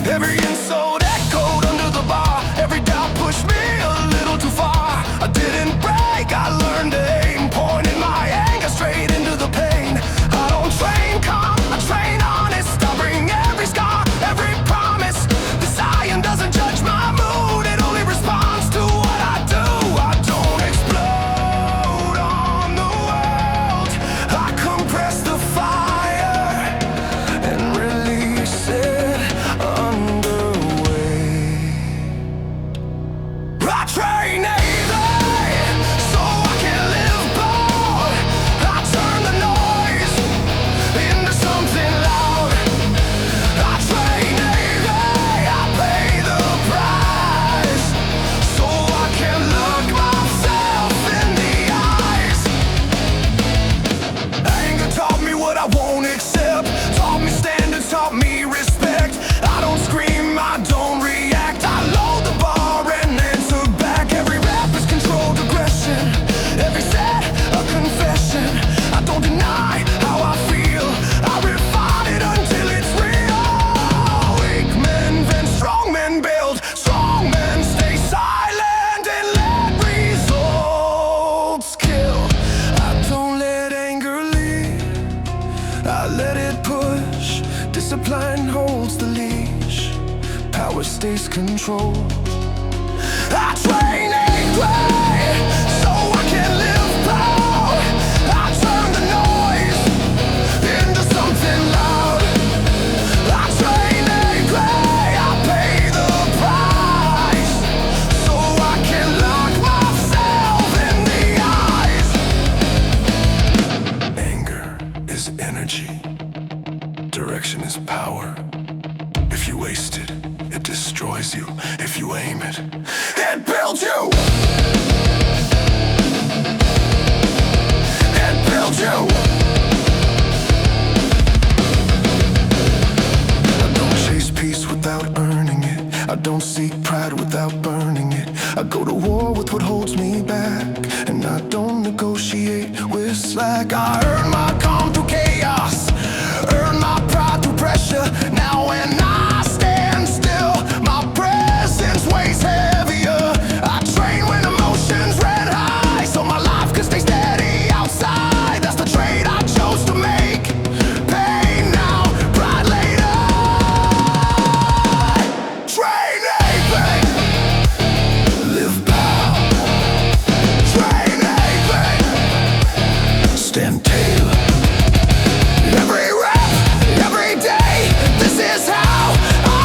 Speaker 1: Every insult echoed under the bar, every doubt pushed me a little too far. I didn't break, I learned to aim, pointed my anger straight into the pain. I don't train calm, I train honest. I bring every scar, every promise. This iron doesn't judge my mood, it only responds to what I do. I don't explode on the world, I compress the fire and release it underway. I train easy so I can live bold. I turn the noise into something loud. I train easy, I pay the price so I can look myself in the eyes. Anger taught me what I won't accept, taught me standards, taught me respect. I don't scream, I don't react, I load the bar and answer back. Every rap is controlled aggression, every set a confession. I don't deny how I feel, I refine it until it's real. Weak men vent, strong men build, strong men stay silent and let results kill. I don't let anger lead, I let it push. Discipline holds the leash, power stays controlled. I train angry so I can live proud. I turn the noise into something loud. I train angry, I pay the price so I can look myself in the eyes. Anger is energy, direction is power. If you waste it, it destroys you. If you aim it, it builds you. It builds you. don't seek pride without burning it. I go to war with what holds me back, and I don't negotiate with slack. I earn my calm through chaos, earn my pride through pressure. Now when I stand still, my presence weighs heavier. I train when emotions red high, so my life can stay steady outside. That's the trade I chose to make. Pain now, pride later. Train anything, live bow. Train anything, stand tall. Every rep, every day, this is how I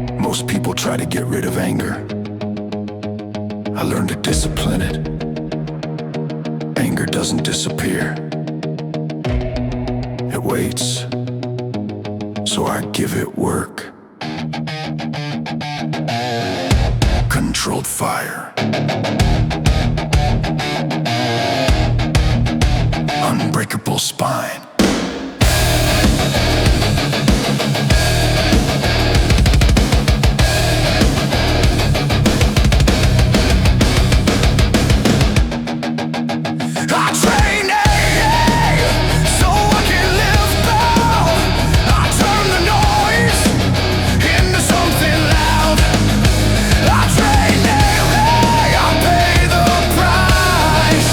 Speaker 1: pay. Most people try to get rid of anger. I learned to discipline it. Anger doesn't disappear, it waits. So I give it work. Controlled fire, unbreakable spine. I train AA so I can live bold. I turn the noise into something loud. I train AA, I pay the price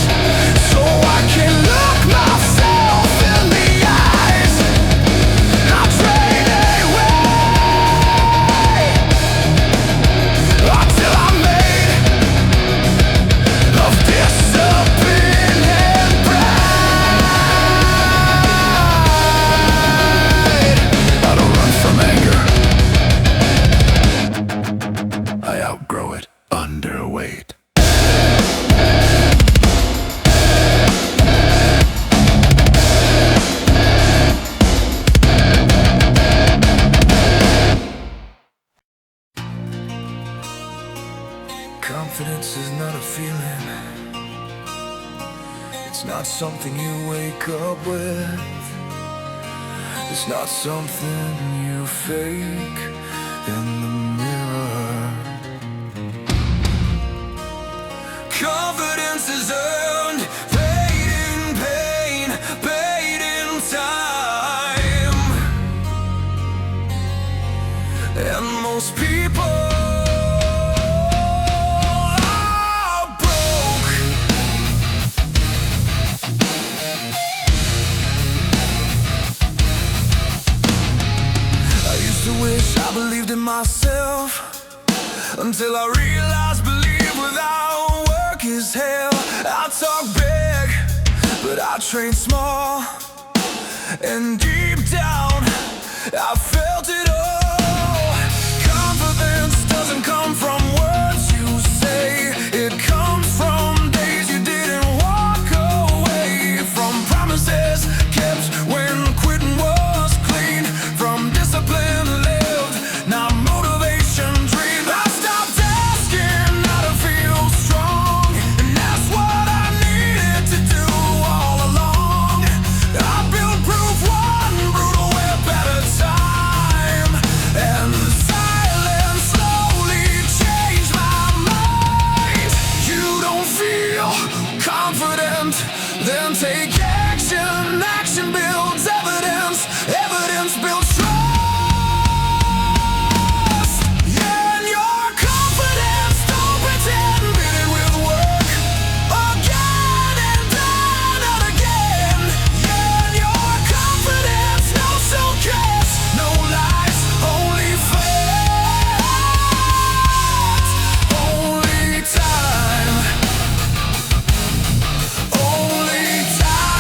Speaker 1: so I can look myself in the eyes. I train AA until I'm made of discipline and pride. I don't run from anger, I outgrow it. Underweight. Confidence is not a feeling. It's not something you wake up with. It's not something you fake in the mirror. Confidence is earned, paid in pain, paid in time. And most people are broke. I used to wish I believed in myself, until I realized believe without work is hell. I talk big, but I train small, and deep down I felt it all. Confidence doesn't come from words you say, it comes from days you didn't walk away, from promises kept when quitting was clean, from discipline lived, not motivation dreamed. I stopped asking how to feel strong, and that's what I needed to do all along. I built proof one brutal whip at a time, and the silence slowly changed my mind. You don't feel confident, then take action. Action builds evidence, evidence builds trust. Yeah, and your confidence, don't pretend, beat it with work again and again. Yeah, and your confidence, no showcase, no lies, only facts, only time, only time.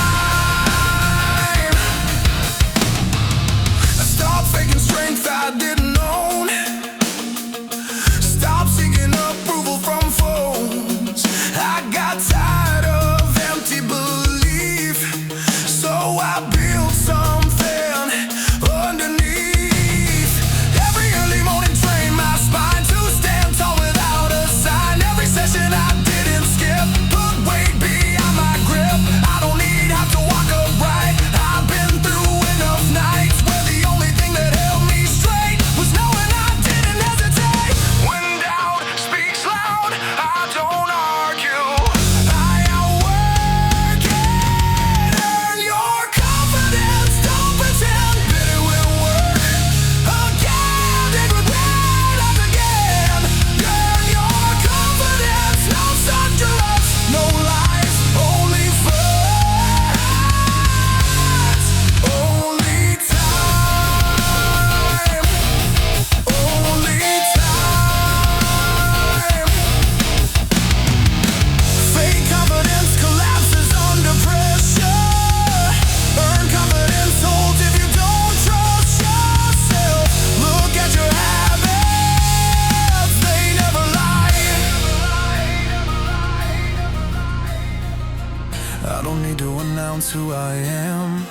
Speaker 1: to announce who I am.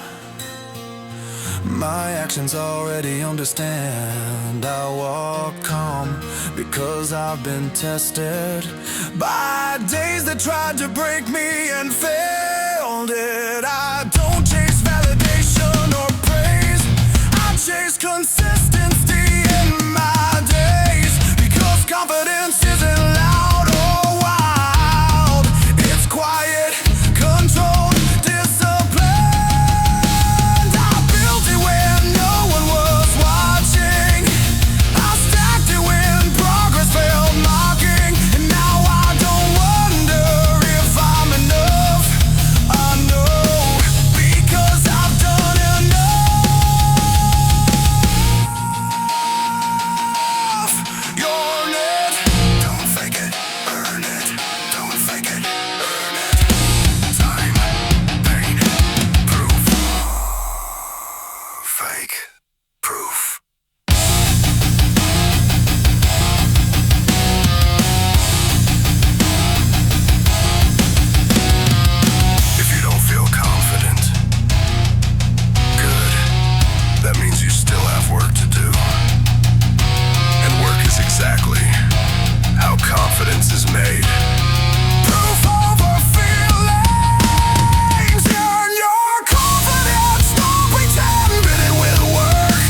Speaker 1: My actions already understand. I walk calm because I've been tested by days that tried to break me and failed it. I don't chase validation or praise, I chase consistency in my days. Because confidence isn't loud or wild, it's quiet, controlled, disciplined. I built it when no one was watching, I stacked it when progress felt mocking. And now I don't wonder if I'm enough. I know, because I've done enough. You're it. Don't fake it, earn it. Don't fake it, earn it. Time, pain, proof. Fake, proof. If you don't feel confident, good. That means you still have work to do. And work is exactly how confidence is made. Proof over feelings. Earn your confidence. Don't pretend. Build it with work.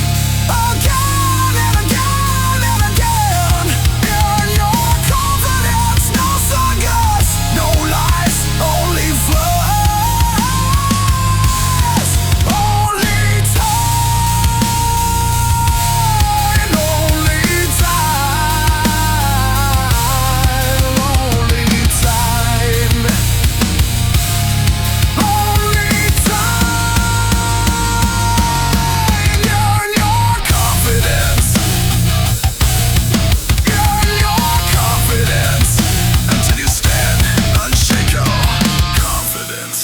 Speaker 1: Again and again and again. Earn your confidence. No sluggards, no lies, only flaws. Only time. Only time. Only time. Only time. Earn your confidence. Earn your confidence until you stand unshakable. Confidence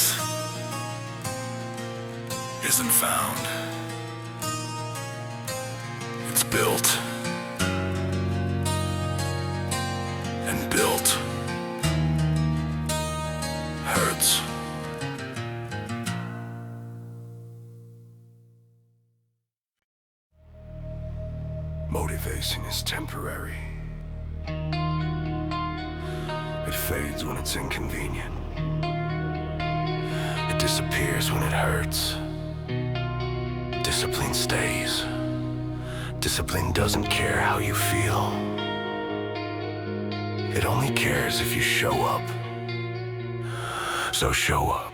Speaker 1: isn't found, it's built. And built hurts. Motivation is temporary. It fades when it's inconvenient. It disappears when it hurts. Discipline stays. Discipline doesn't care how you feel. It only cares if you show up. So show up.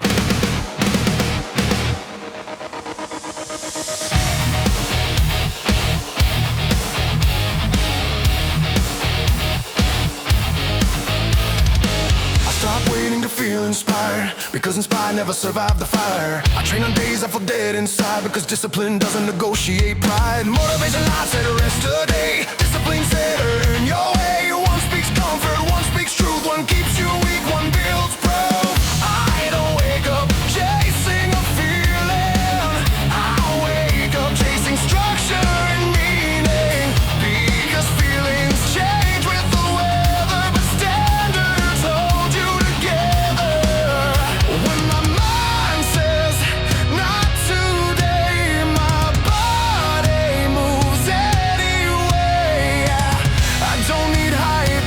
Speaker 1: I stopped waiting to feel inspired, because inspired never survived the fire. I train on days I feel dead inside, because discipline doesn't negotiate pride. Motivation lies at rest today. Discipline said earn your way. One speaks comfort, one speaks truth, one keeps you weak, one builds proof. I don't wake up chasing a feeling, I wake up chasing structure and meaning. Because feelings change with the weather, but standards hold you together. When my mind says not today, my body moves anyway. I don't need hype,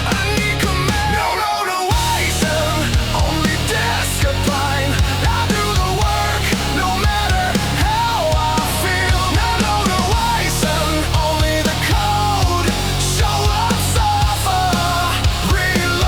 Speaker 1: I need command. No motivation, only discipline. I do the work, no matter how I feel. No motivation, only the code. Show up, suffer, reload.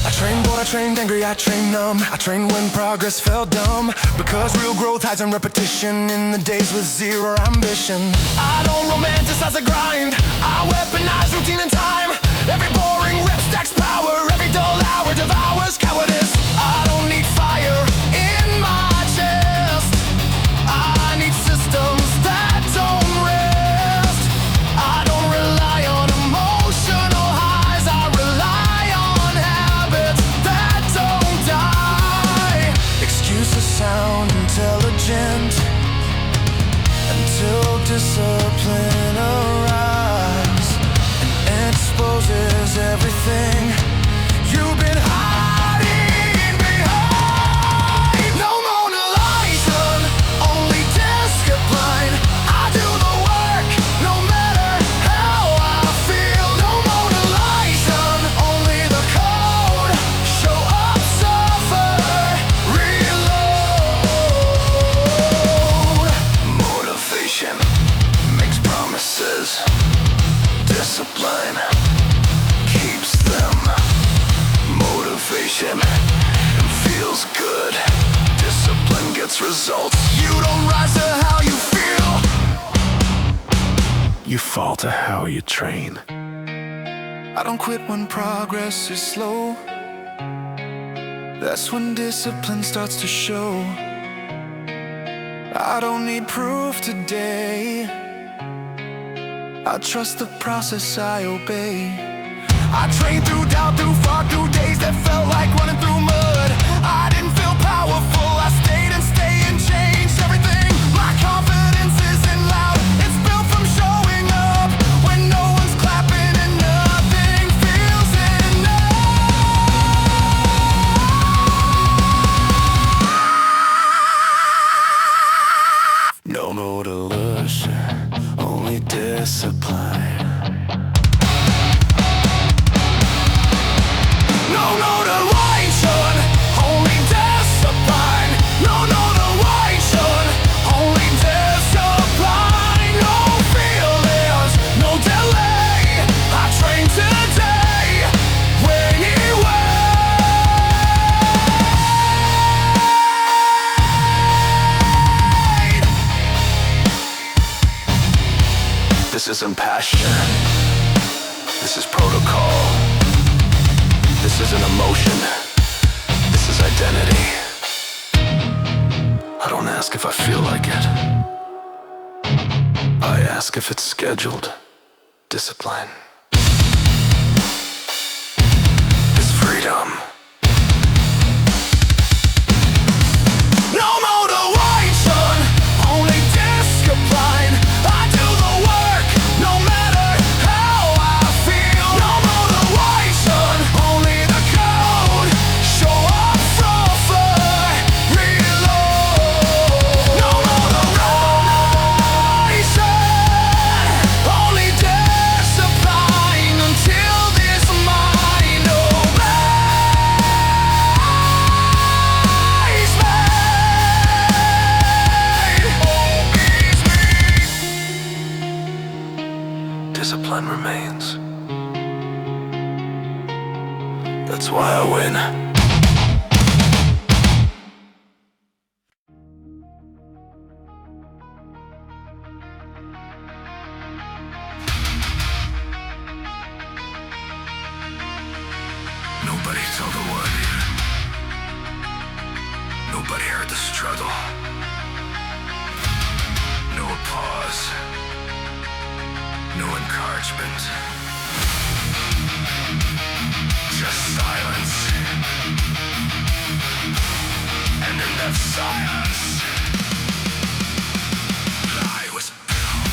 Speaker 1: I trained bored, I trained angry, I trained numb. I trained when progress felt dumb, because real growth hides in repetition. In the days with zero ambition, I don't romanticize the grind, I weaponize routine and time. Every boring rep stacks power, every dull hour devours cowardice. I don't need fire in my chest, I need systems that don't rest. I don't rely on emotional highs, I rely on habits that don't die. Excuses sound intelligent until discipline arrives and exposes says discipline keeps them. Motivation feels good. Discipline gets results. You don't rise to how you feel. You fall to how you train. I don't quit when progress is slow. That's when discipline starts to show. I don't need proof today. I trust the process, I obey. I trained through doubt, through fog, through days that felt like running through mud. I didn't feel powerful, I stayed and changed everything. My confidence isn't loud, it's built from showing up when no one's clapping and nothing feels enough. No motivation, only discipline. No motivation, only discipline. No motivation, only discipline. No feelings, no delay. I train today, anyway. This isn't passion, this is protocol. This isn't emotion, this is identity. I don't ask if I feel like it, I ask if it's scheduled. Discipline is freedom. No motivation, only discipline. I do the work, no matter how I feel. No motivation, only the code. Show up, suffer, reload. No motivation, only discipline until this mind obeys me. Discipline remains. That's why I win. Nobody told the one. Nobody heard the struggle. No applause. No encouragement. Just silence. And in that silence, I was built.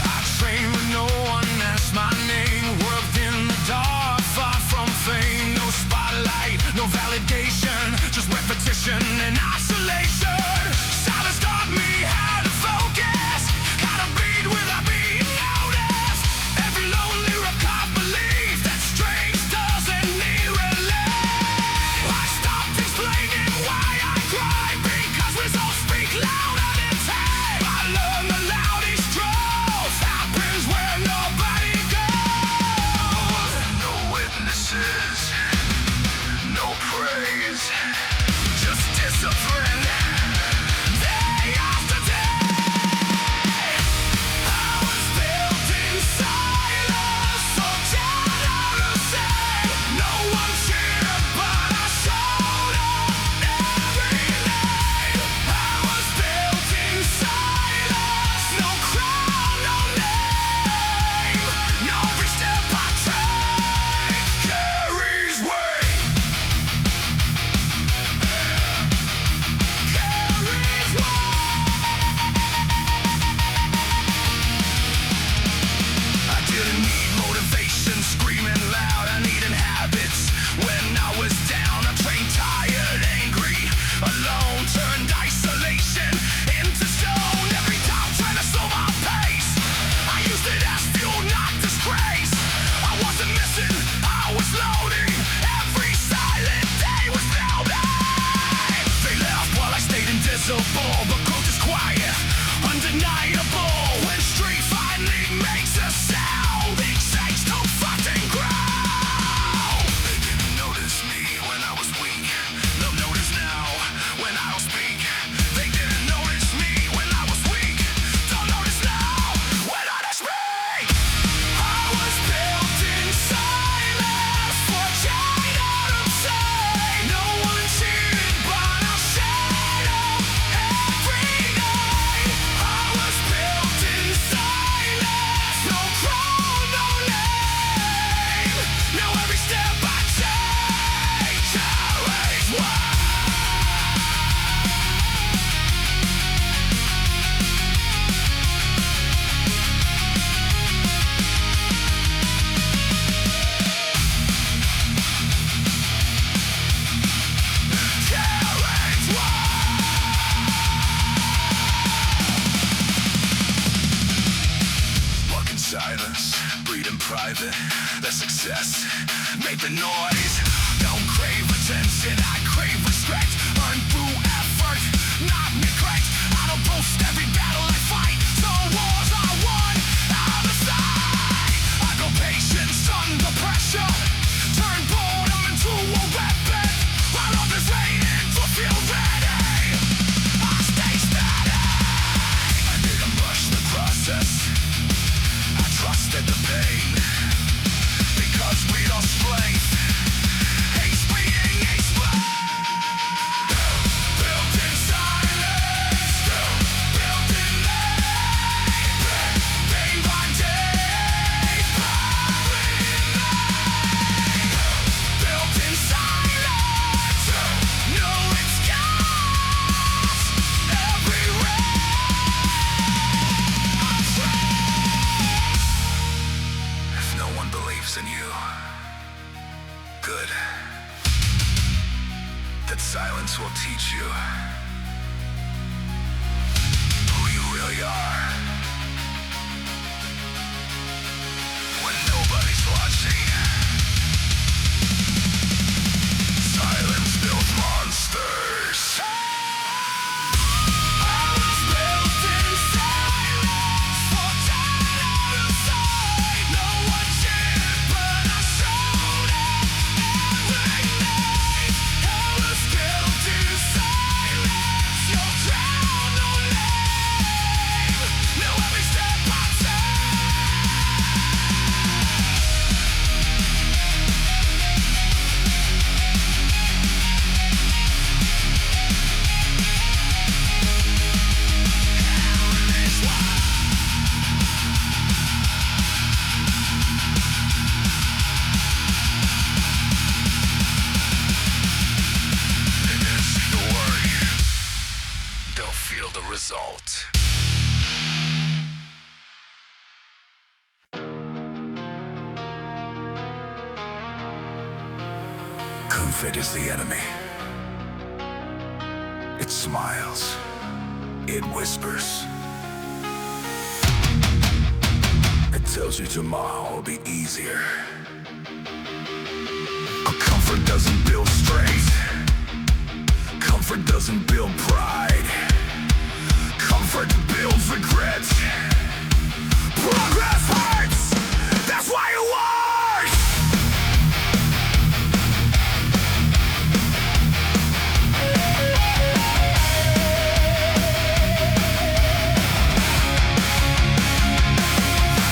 Speaker 1: I train with no one asked my name. Worked in the dark, far from fame. No spotlight, no validation, just repetition and isolation. Silence taught me how to focus, how to breathe without being noticed. just make the noise. Don't crave attention, I crave respect. Earn through effort, not neglect. I don't boast every battle I fight. Some wars I won out of sight. I go patience under pressure. Turn boredom into a weapon. My love is waiting to feel ready. I stay steady. I didn't rush the process. I trusted the pain. Because we don't strength. Hate's bleeding, hate's blood. Built in silence. Built in pain. Day by day. Built in silence. Know it's chaos everywhere. If no one believes in you, good. That silence will teach you who you really are. When nobody's watching, silence builds monsters. I was built in silence, forgotten out of sight. No one cheered, but I showed it every night. I was built in silence, you'll drown, no name. Know every step I take. Don't worry, they'll feel the result. Confid is the enemy. It smiles. It whispers. It tells you tomorrow will be easier. But comfort doesn't build strength. Comfort doesn't build pride. Comfort builds regret. Progress hurts. That's why it works.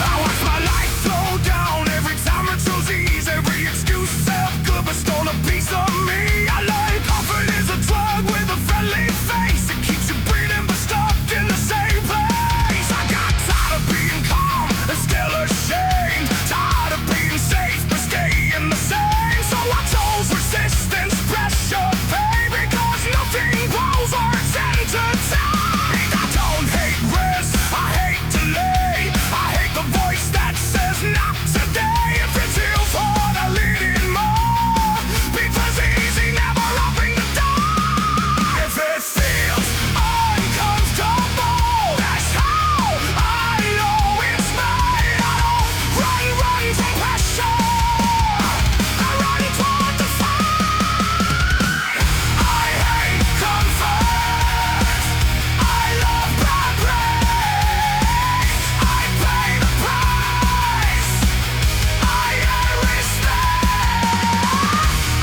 Speaker 1: I watch my life slow down every time I choose ease. Every excuse self-good but stole a piece of me. I learned comfort is a drug with a friendly face. It keeps you breathing but stuck in the same place. I got tired of being calm and still ashamed. Tired of being safe but staying the same. So I chose resistance, pressure, pain. Because nothing grows or it's entertained. I don't hate risk, I hate delay. I hate the voice that says not today. If it's here for the leading more, because easy never opening the door. If it feels uncomfortable, that's how I know it's made. I don't run from pressure. I run toward the fight. I hate comfort. I love bad breaks. I pay the price. I hate respect.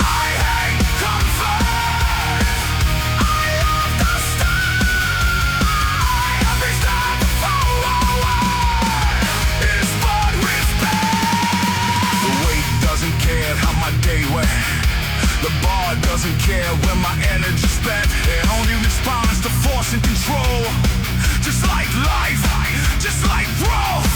Speaker 1: I hate comfort. I love the style. Every step forward is but respect. The weight doesn't care how my day went. The bar doesn't care where my energy spent. It only responds to force and control. Just like life, just like growth.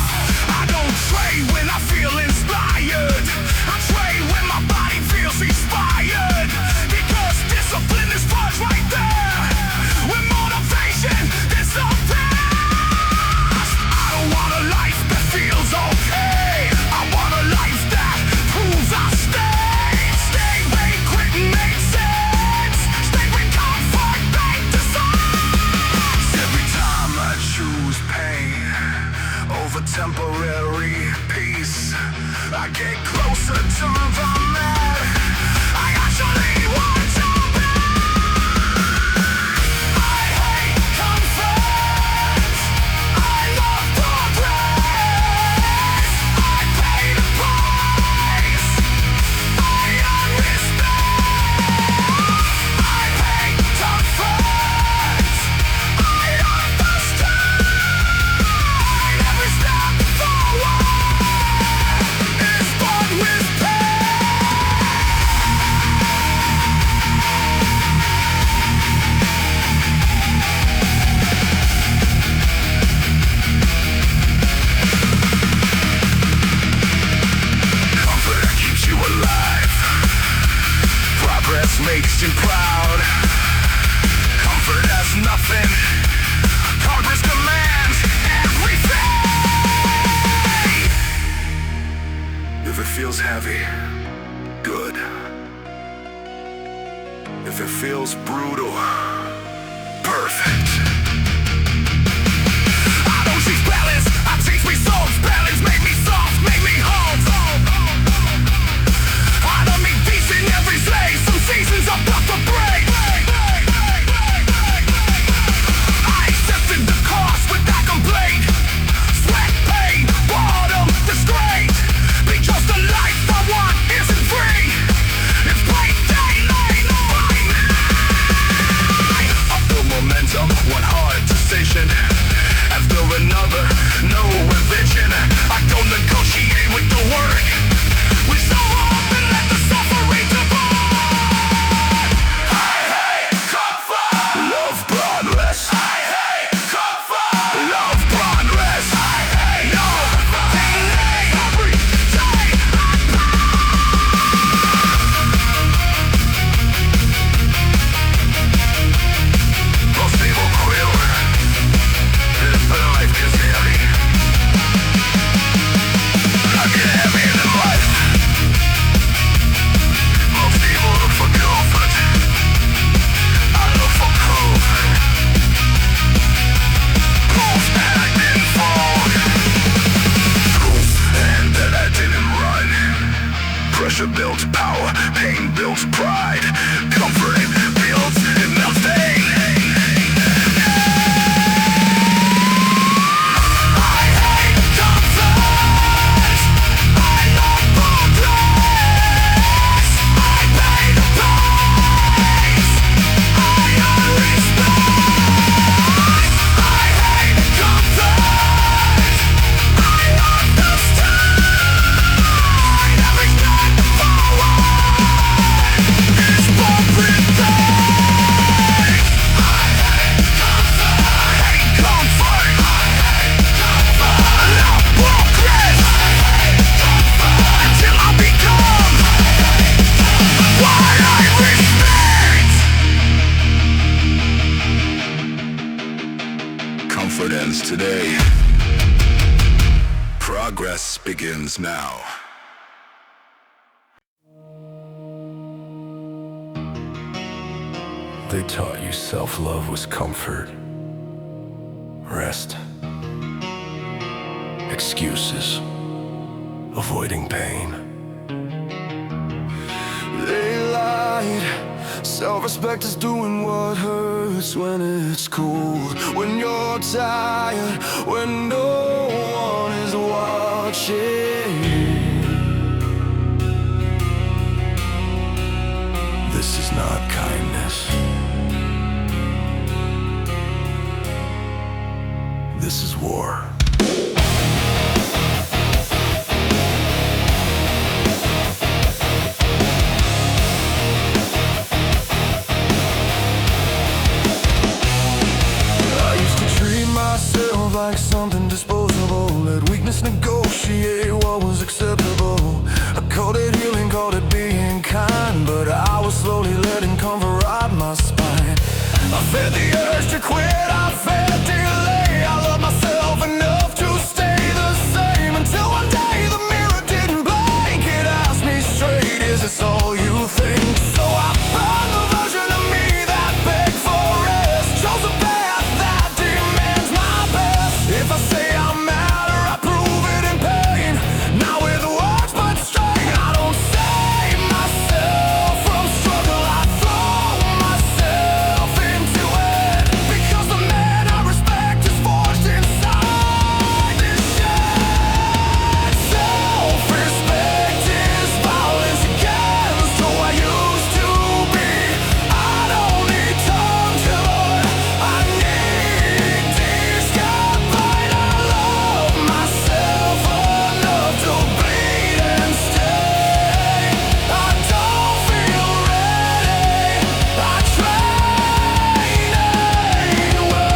Speaker 1: I don't trade when I feel inspired. I trade when my body feels inspired. Because discipline is fudge right there. When motivation disappears. I don't want a life that feels okay. I want a life that proves I stay. Stay when quit makes sense. Stay when comfort make decisions. Every time I choose pain over temporary peace, I get closer makes you proud. Comfort has nothing. Congress demands everything. If it feels heavy, good. If it feels brutal, perfect. I don't teach balance, I teach results. Balance make me soft, make me hard. I don't need peace in every slave. Some seasons are about to break. I accepted the cost without complaint. Sweat, pain, boredom, disgrace. Because the life I want isn't free. It's plain daylight. I feel momentum, one heart to station. After another, no revision. I don't negotiate with the work. We show up and let the suffering depart. I hate comfort. Love progress. I hate comfort. Love progress. I hate love. Delay every day. Most people quit. But life gets heavy. I get heavy in life. Most people look for comfort. I look for proof. Proof that I didn't fall. Proof and that I didn't run. Pressure builds power, pain builds pride. Comfort it builds, it melts pain. Comfort ends today. Progress begins now. They taught you self-love was comfort, rest, excuses, avoiding pain. They lied. Self-respect is doing what hurts when it's cold. When you're tired, when no one is watching. This is not kindness. This is war. Like something disposable. Let weakness negotiate what was acceptable. I called it healing, called it being kind, but I was slowly letting comfort ride my spine. I fed the urge to quit, I fed delay. I love myself enough to stay the same until one day the mirror didn't blink. It asked me straight, is this all you think? So I found the version of me that begged for rest, chose a path that demands my best. If I say I'm mad or I prove it in pain, not with words but straight. I don't save myself from struggle, I throw myself into it. Because the man I respect is forged inside this shed. Self-respect is violence against who I used to be. I don't need torture, I need discomfort. I love myself enough to bleed and stay. I don't feel ready, I train anyway.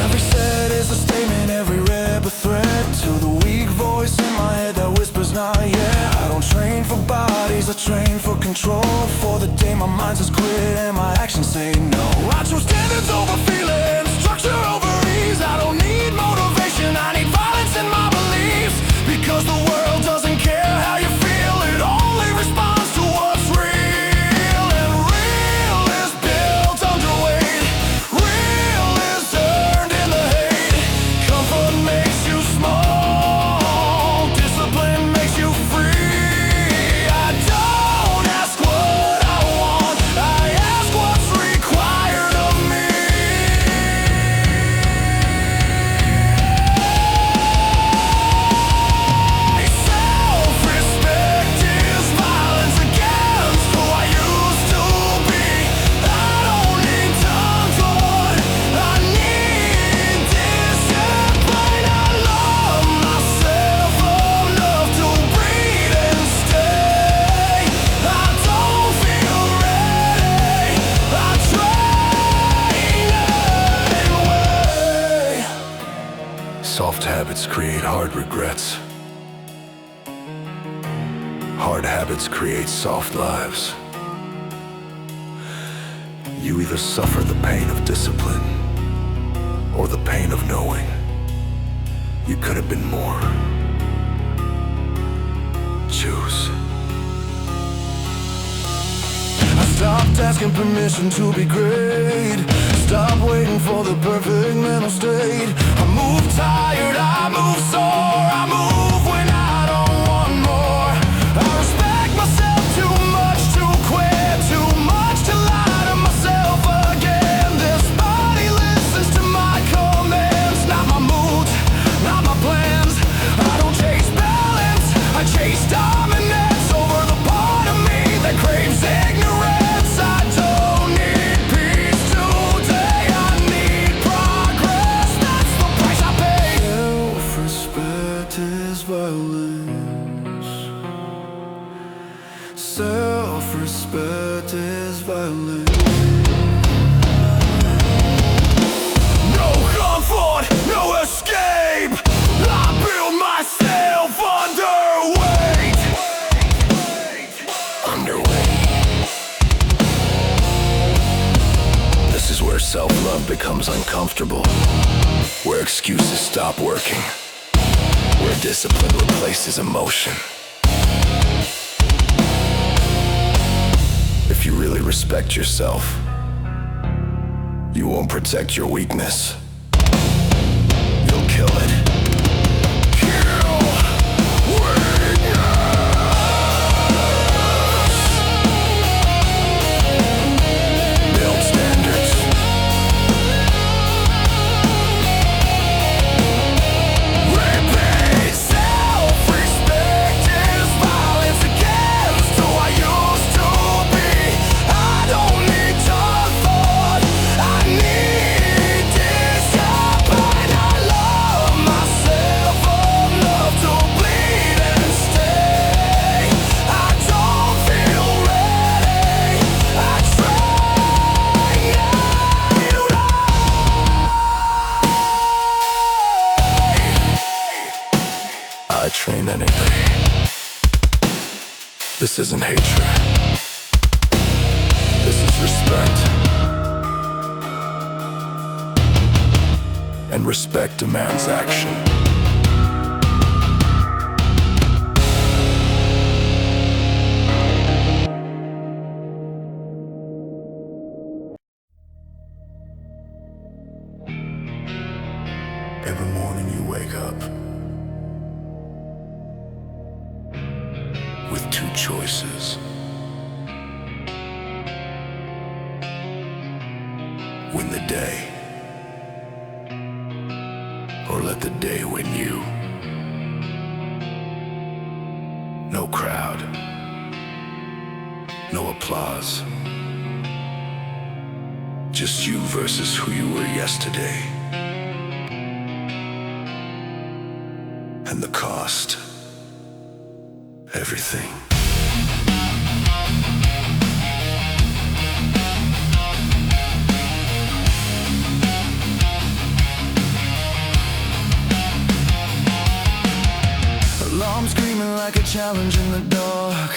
Speaker 1: Every set is a statement, every rep a threat to the weak voice in my head that not yet. I don't train for bodies, I train for control. For the day my mind says quit and my actions say no. I choose standards over feelings, structure over ease. I don't need motivation, I need violence in my beliefs. Because the world doesn't care how you feel, it only responds to what's real. And real is built under weight, real is earned in the hate. Comfort makes you small, discipline makes you free. I don't ask what I want, I ask what's required of me. Self-respect is violence against who I used to be. I don't need control, I need discipline. I love myself enough to breathe and stay. I don't feel ready, I train anyway. Soft habits create hard regrets. Hard habits create soft lives. You either suffer the pain of discipline or the pain of knowing you could have been more. Choose. I stopped asking permission to be great. Stop waiting for the perfect mental state. I move tired, I move sore, I move when I don't want more. I respect myself too much to quit, too much to lie to myself again. This body listens to my commands, not my moods, not my plans. I don't chase balance, I chase dominance over the part of me that craves ignorance. I don't need peace today, I need progress, that's the price I pay. Self-respect is violence. Self-respect is violence. No comfort, no escape. I build myself underweight. This is where self-love becomes uncomfortable, where excuses stop working, where discipline replaces emotion. If you really respect yourself, you won't protect your weakness. You'll kill it. Kill weakness. Build standards. Repeat. Self-respect is violence against who I used to be. I don't need comfort, I need discipline. I love myself enough to bleed and stay. I don't feel ready, I train anyway. This isn't hatred, this is respect. And respect demands action. Every morning you wake up with two choices. Win the day, or let the day win you. No crowd, no applause. Just you versus who you were yesterday. And the cost, everything. I'm screaming like a challenge in the dark,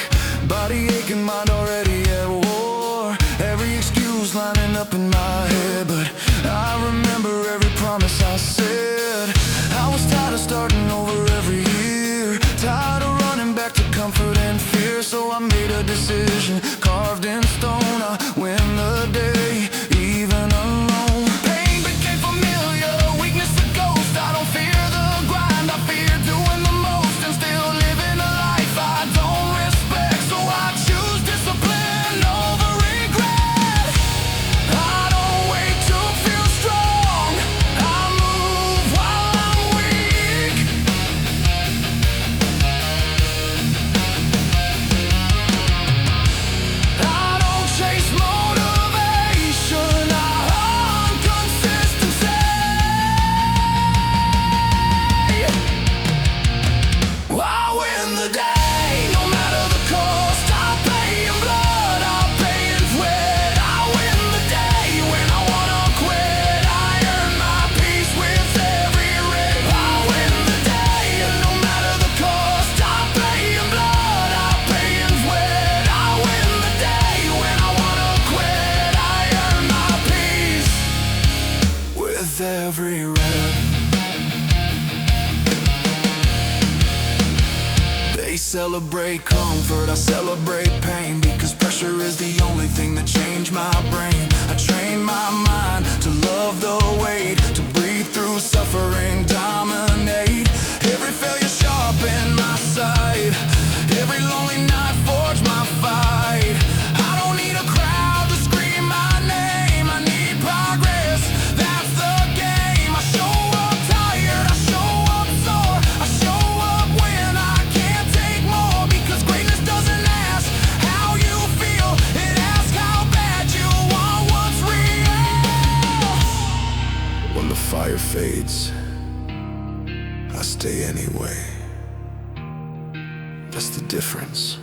Speaker 1: body aching, mind already at war. Every excuse lining up in my head, but I remember every promise I said. I was tired of starting over every year, tired of running back to comfort and fear. So I made a decision, carved in stone. I win the day, even alone. Pain became familiar, weakness a ghost. I don't fear the grind, I fear doing the most and still living a life I don't respect. So I choose discipline over regret. I don't wait to feel strong, I move while I'm weak. I don't chase motivation, I hunt consistency. I win the day, no matter the cost. I pay in blood, I pay in sweat. I win the day when I wanna quit. I earn my peace with every rip. I win the day, no matter the cost. I pay in blood, I pay in sweat. I win the day when I wanna quit. I earn my peace with every rep. They celebrate comfort, I celebrate pain, because pressure is the only thing that changed my brain. I train my mind to love the weight, to breathe through suffering, dominate. Every failure sharpened my sight, every lonely night forged my fight. I don't need a crowd to scream my name, I need progress, that's the game. I show up tired, I show up sore, I show up when I can't take more. Because greatness doesn't ask how you feel, it asks how bad you want what's real. When the fire fades, I stay anyway. That's the difference.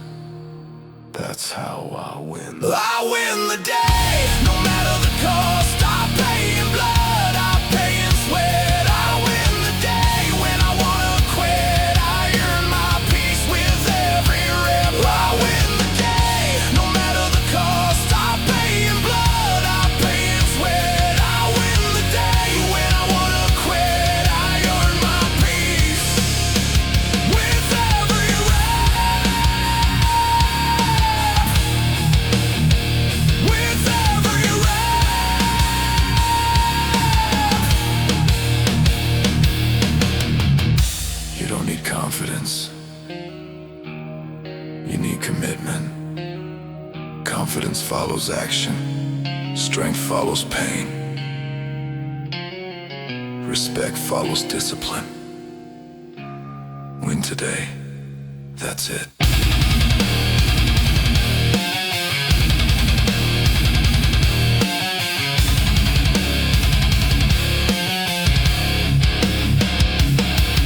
Speaker 1: That's how I win. I win the day, no matter the cost. I pay in blood, I pay in sweat. I win the day when I wanna quit. I earn my peace with every rep. I win the day, no matter the cost. I pay in blood, I pay in sweat. I win the day when I wanna quit. I earn my peace with every rep. With every rep. You don't need confidence, you need commitment. Confidence follows action, strength follows pain, respect follows discipline. Win today, that's it.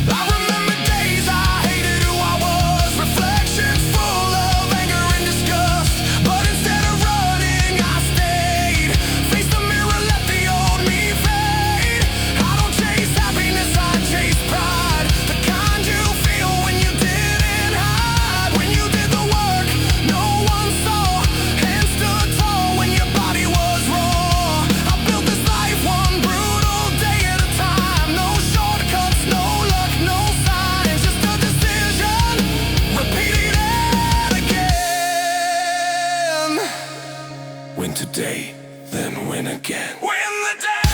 Speaker 1: I remember days I hated who I was, reflections full of anger and disgust. But instead of running, I stayed, faced the mirror, let the old me fade. I don't chase happiness, I chase pride, the kind you feel when you didn't hide. When you did the work no one saw, and stood tall when your body was raw. I built this life one brutal day at a time. No shortcuts, no luck, no signs, just a decision, repeating it again. Win today, then win again. Win the day.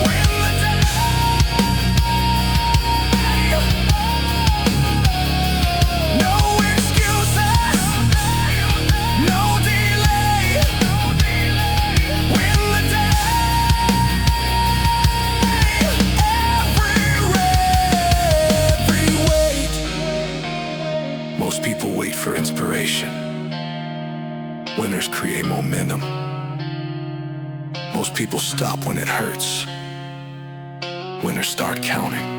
Speaker 1: Win the day. No excuses, no delay. Win the day. Every rep, every weight. Most people wait for inspiration. Winners create momentum. Most people stop when it hurts. Winners start counting.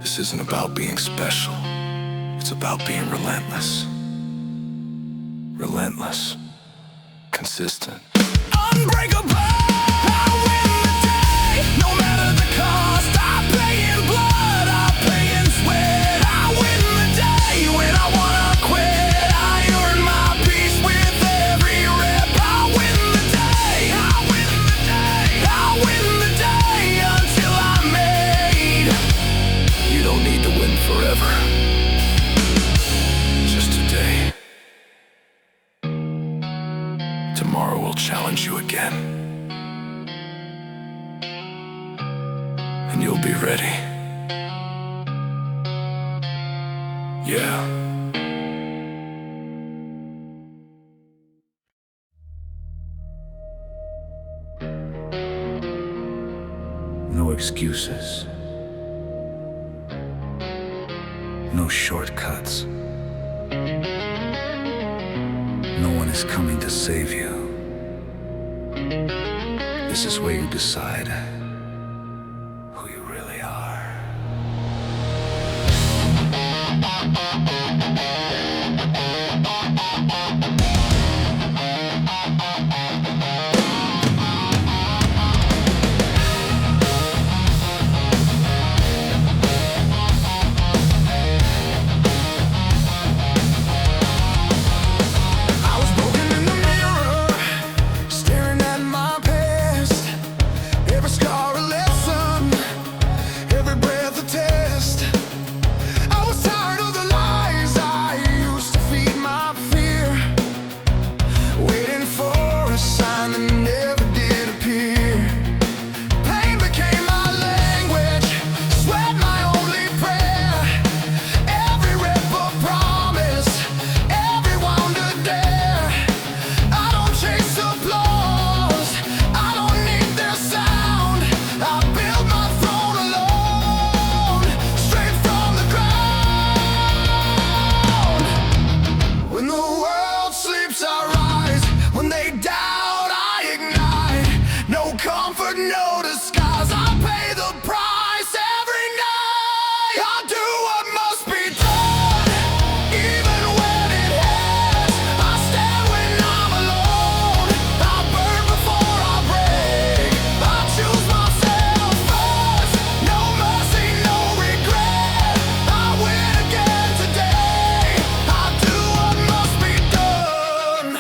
Speaker 1: This isn't about being special, it's about being relentless. Relentless, consistent, unbreakable. I win the day, no and you'll be ready. Yeah.
Speaker 2: No excuses. No shortcuts. No one is coming to save you. This is where you decide who you really are.
Speaker 1: No disguise, I pay the price every night. I do what must be done, even when it hurts. I stand when I'm alone. I burn before I break. I choose myself first. No mercy, no regret. I win again today. I do what must be done.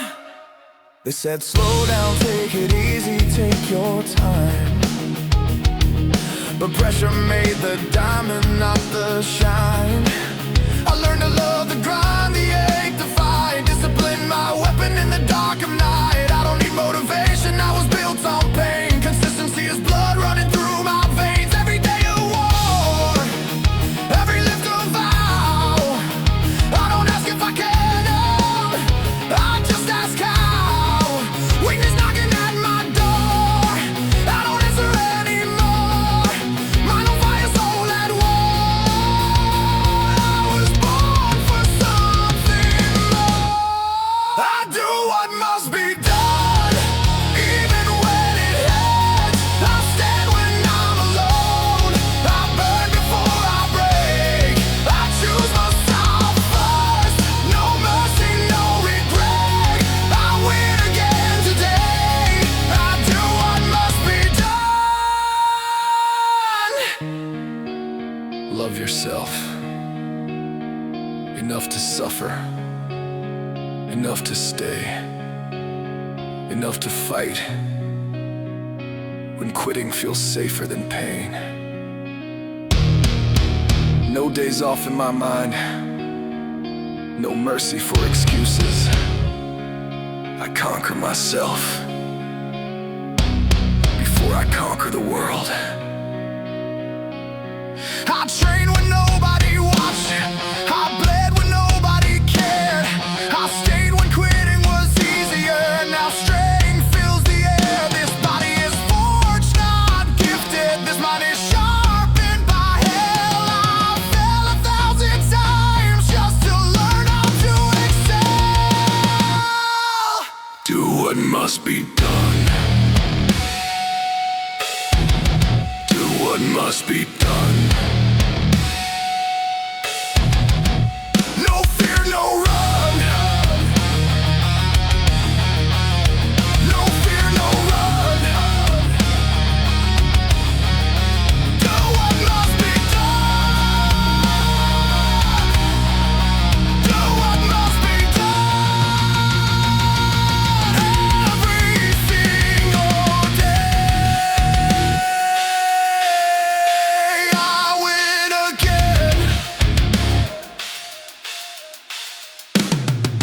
Speaker 1: They said slow down, take it easy, take your time. But pressure made the diamond, not the shine. I learned to love the grind, the ache, the fight. Discipline, my weapon in the dark of night. I don't need motivation, I was built on pain. Consistency is blood running through my veins. Every day a war, every lift a vow. I don't ask if I can help, I just ask how. Weakness knocking at my door, I don't answer anymore. Mind on fire, soul at war. I was born for something more. I do what must be done, even when it hurts. I stand when I'm alone. I burn before I break. I choose myself first. No mercy, no regret. I win again today. I do what must be done. Love yourself. Enough to suffer. Enough to stay. Enough to fight. When quitting feels safer than pain. No days off in my mind. No mercy for excuses. I conquer myself before I conquer the world. I train when nobody watched. I bled when nobody cared. I stayed when quitting was easier. Now straying fills the air. This body is forged, not gifted. This mind is sharpened by hell. I fell 1,000 times just to learn how to excel. Do what must be done. Do what must be done. No fear, no run. No fear, no run. Do what must be done. Do what must be done. Every single day. I win again.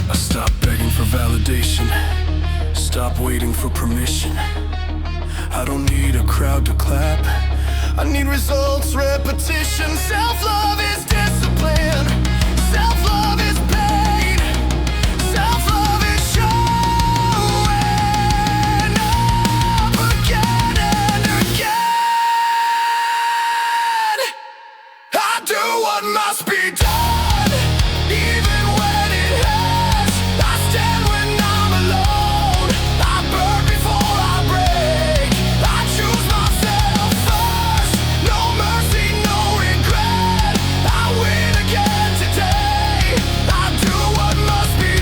Speaker 1: I stop begging for validation. Stop waiting for permission. I don't need a crowd to clap. I need results, repetition. Self-love is discipline. Self-love is pain. Self-love is showing up again and again. I do what must be done, even when it hurts. I stand when I'm alone. I burn before I break. I choose myself first. No mercy, no regret. I win again today. I do what must be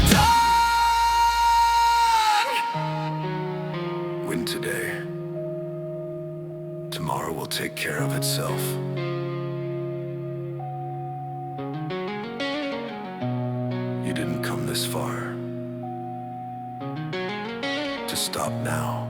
Speaker 1: done. Win today. Tomorrow will take care of itself. You didn't come this far to stop now.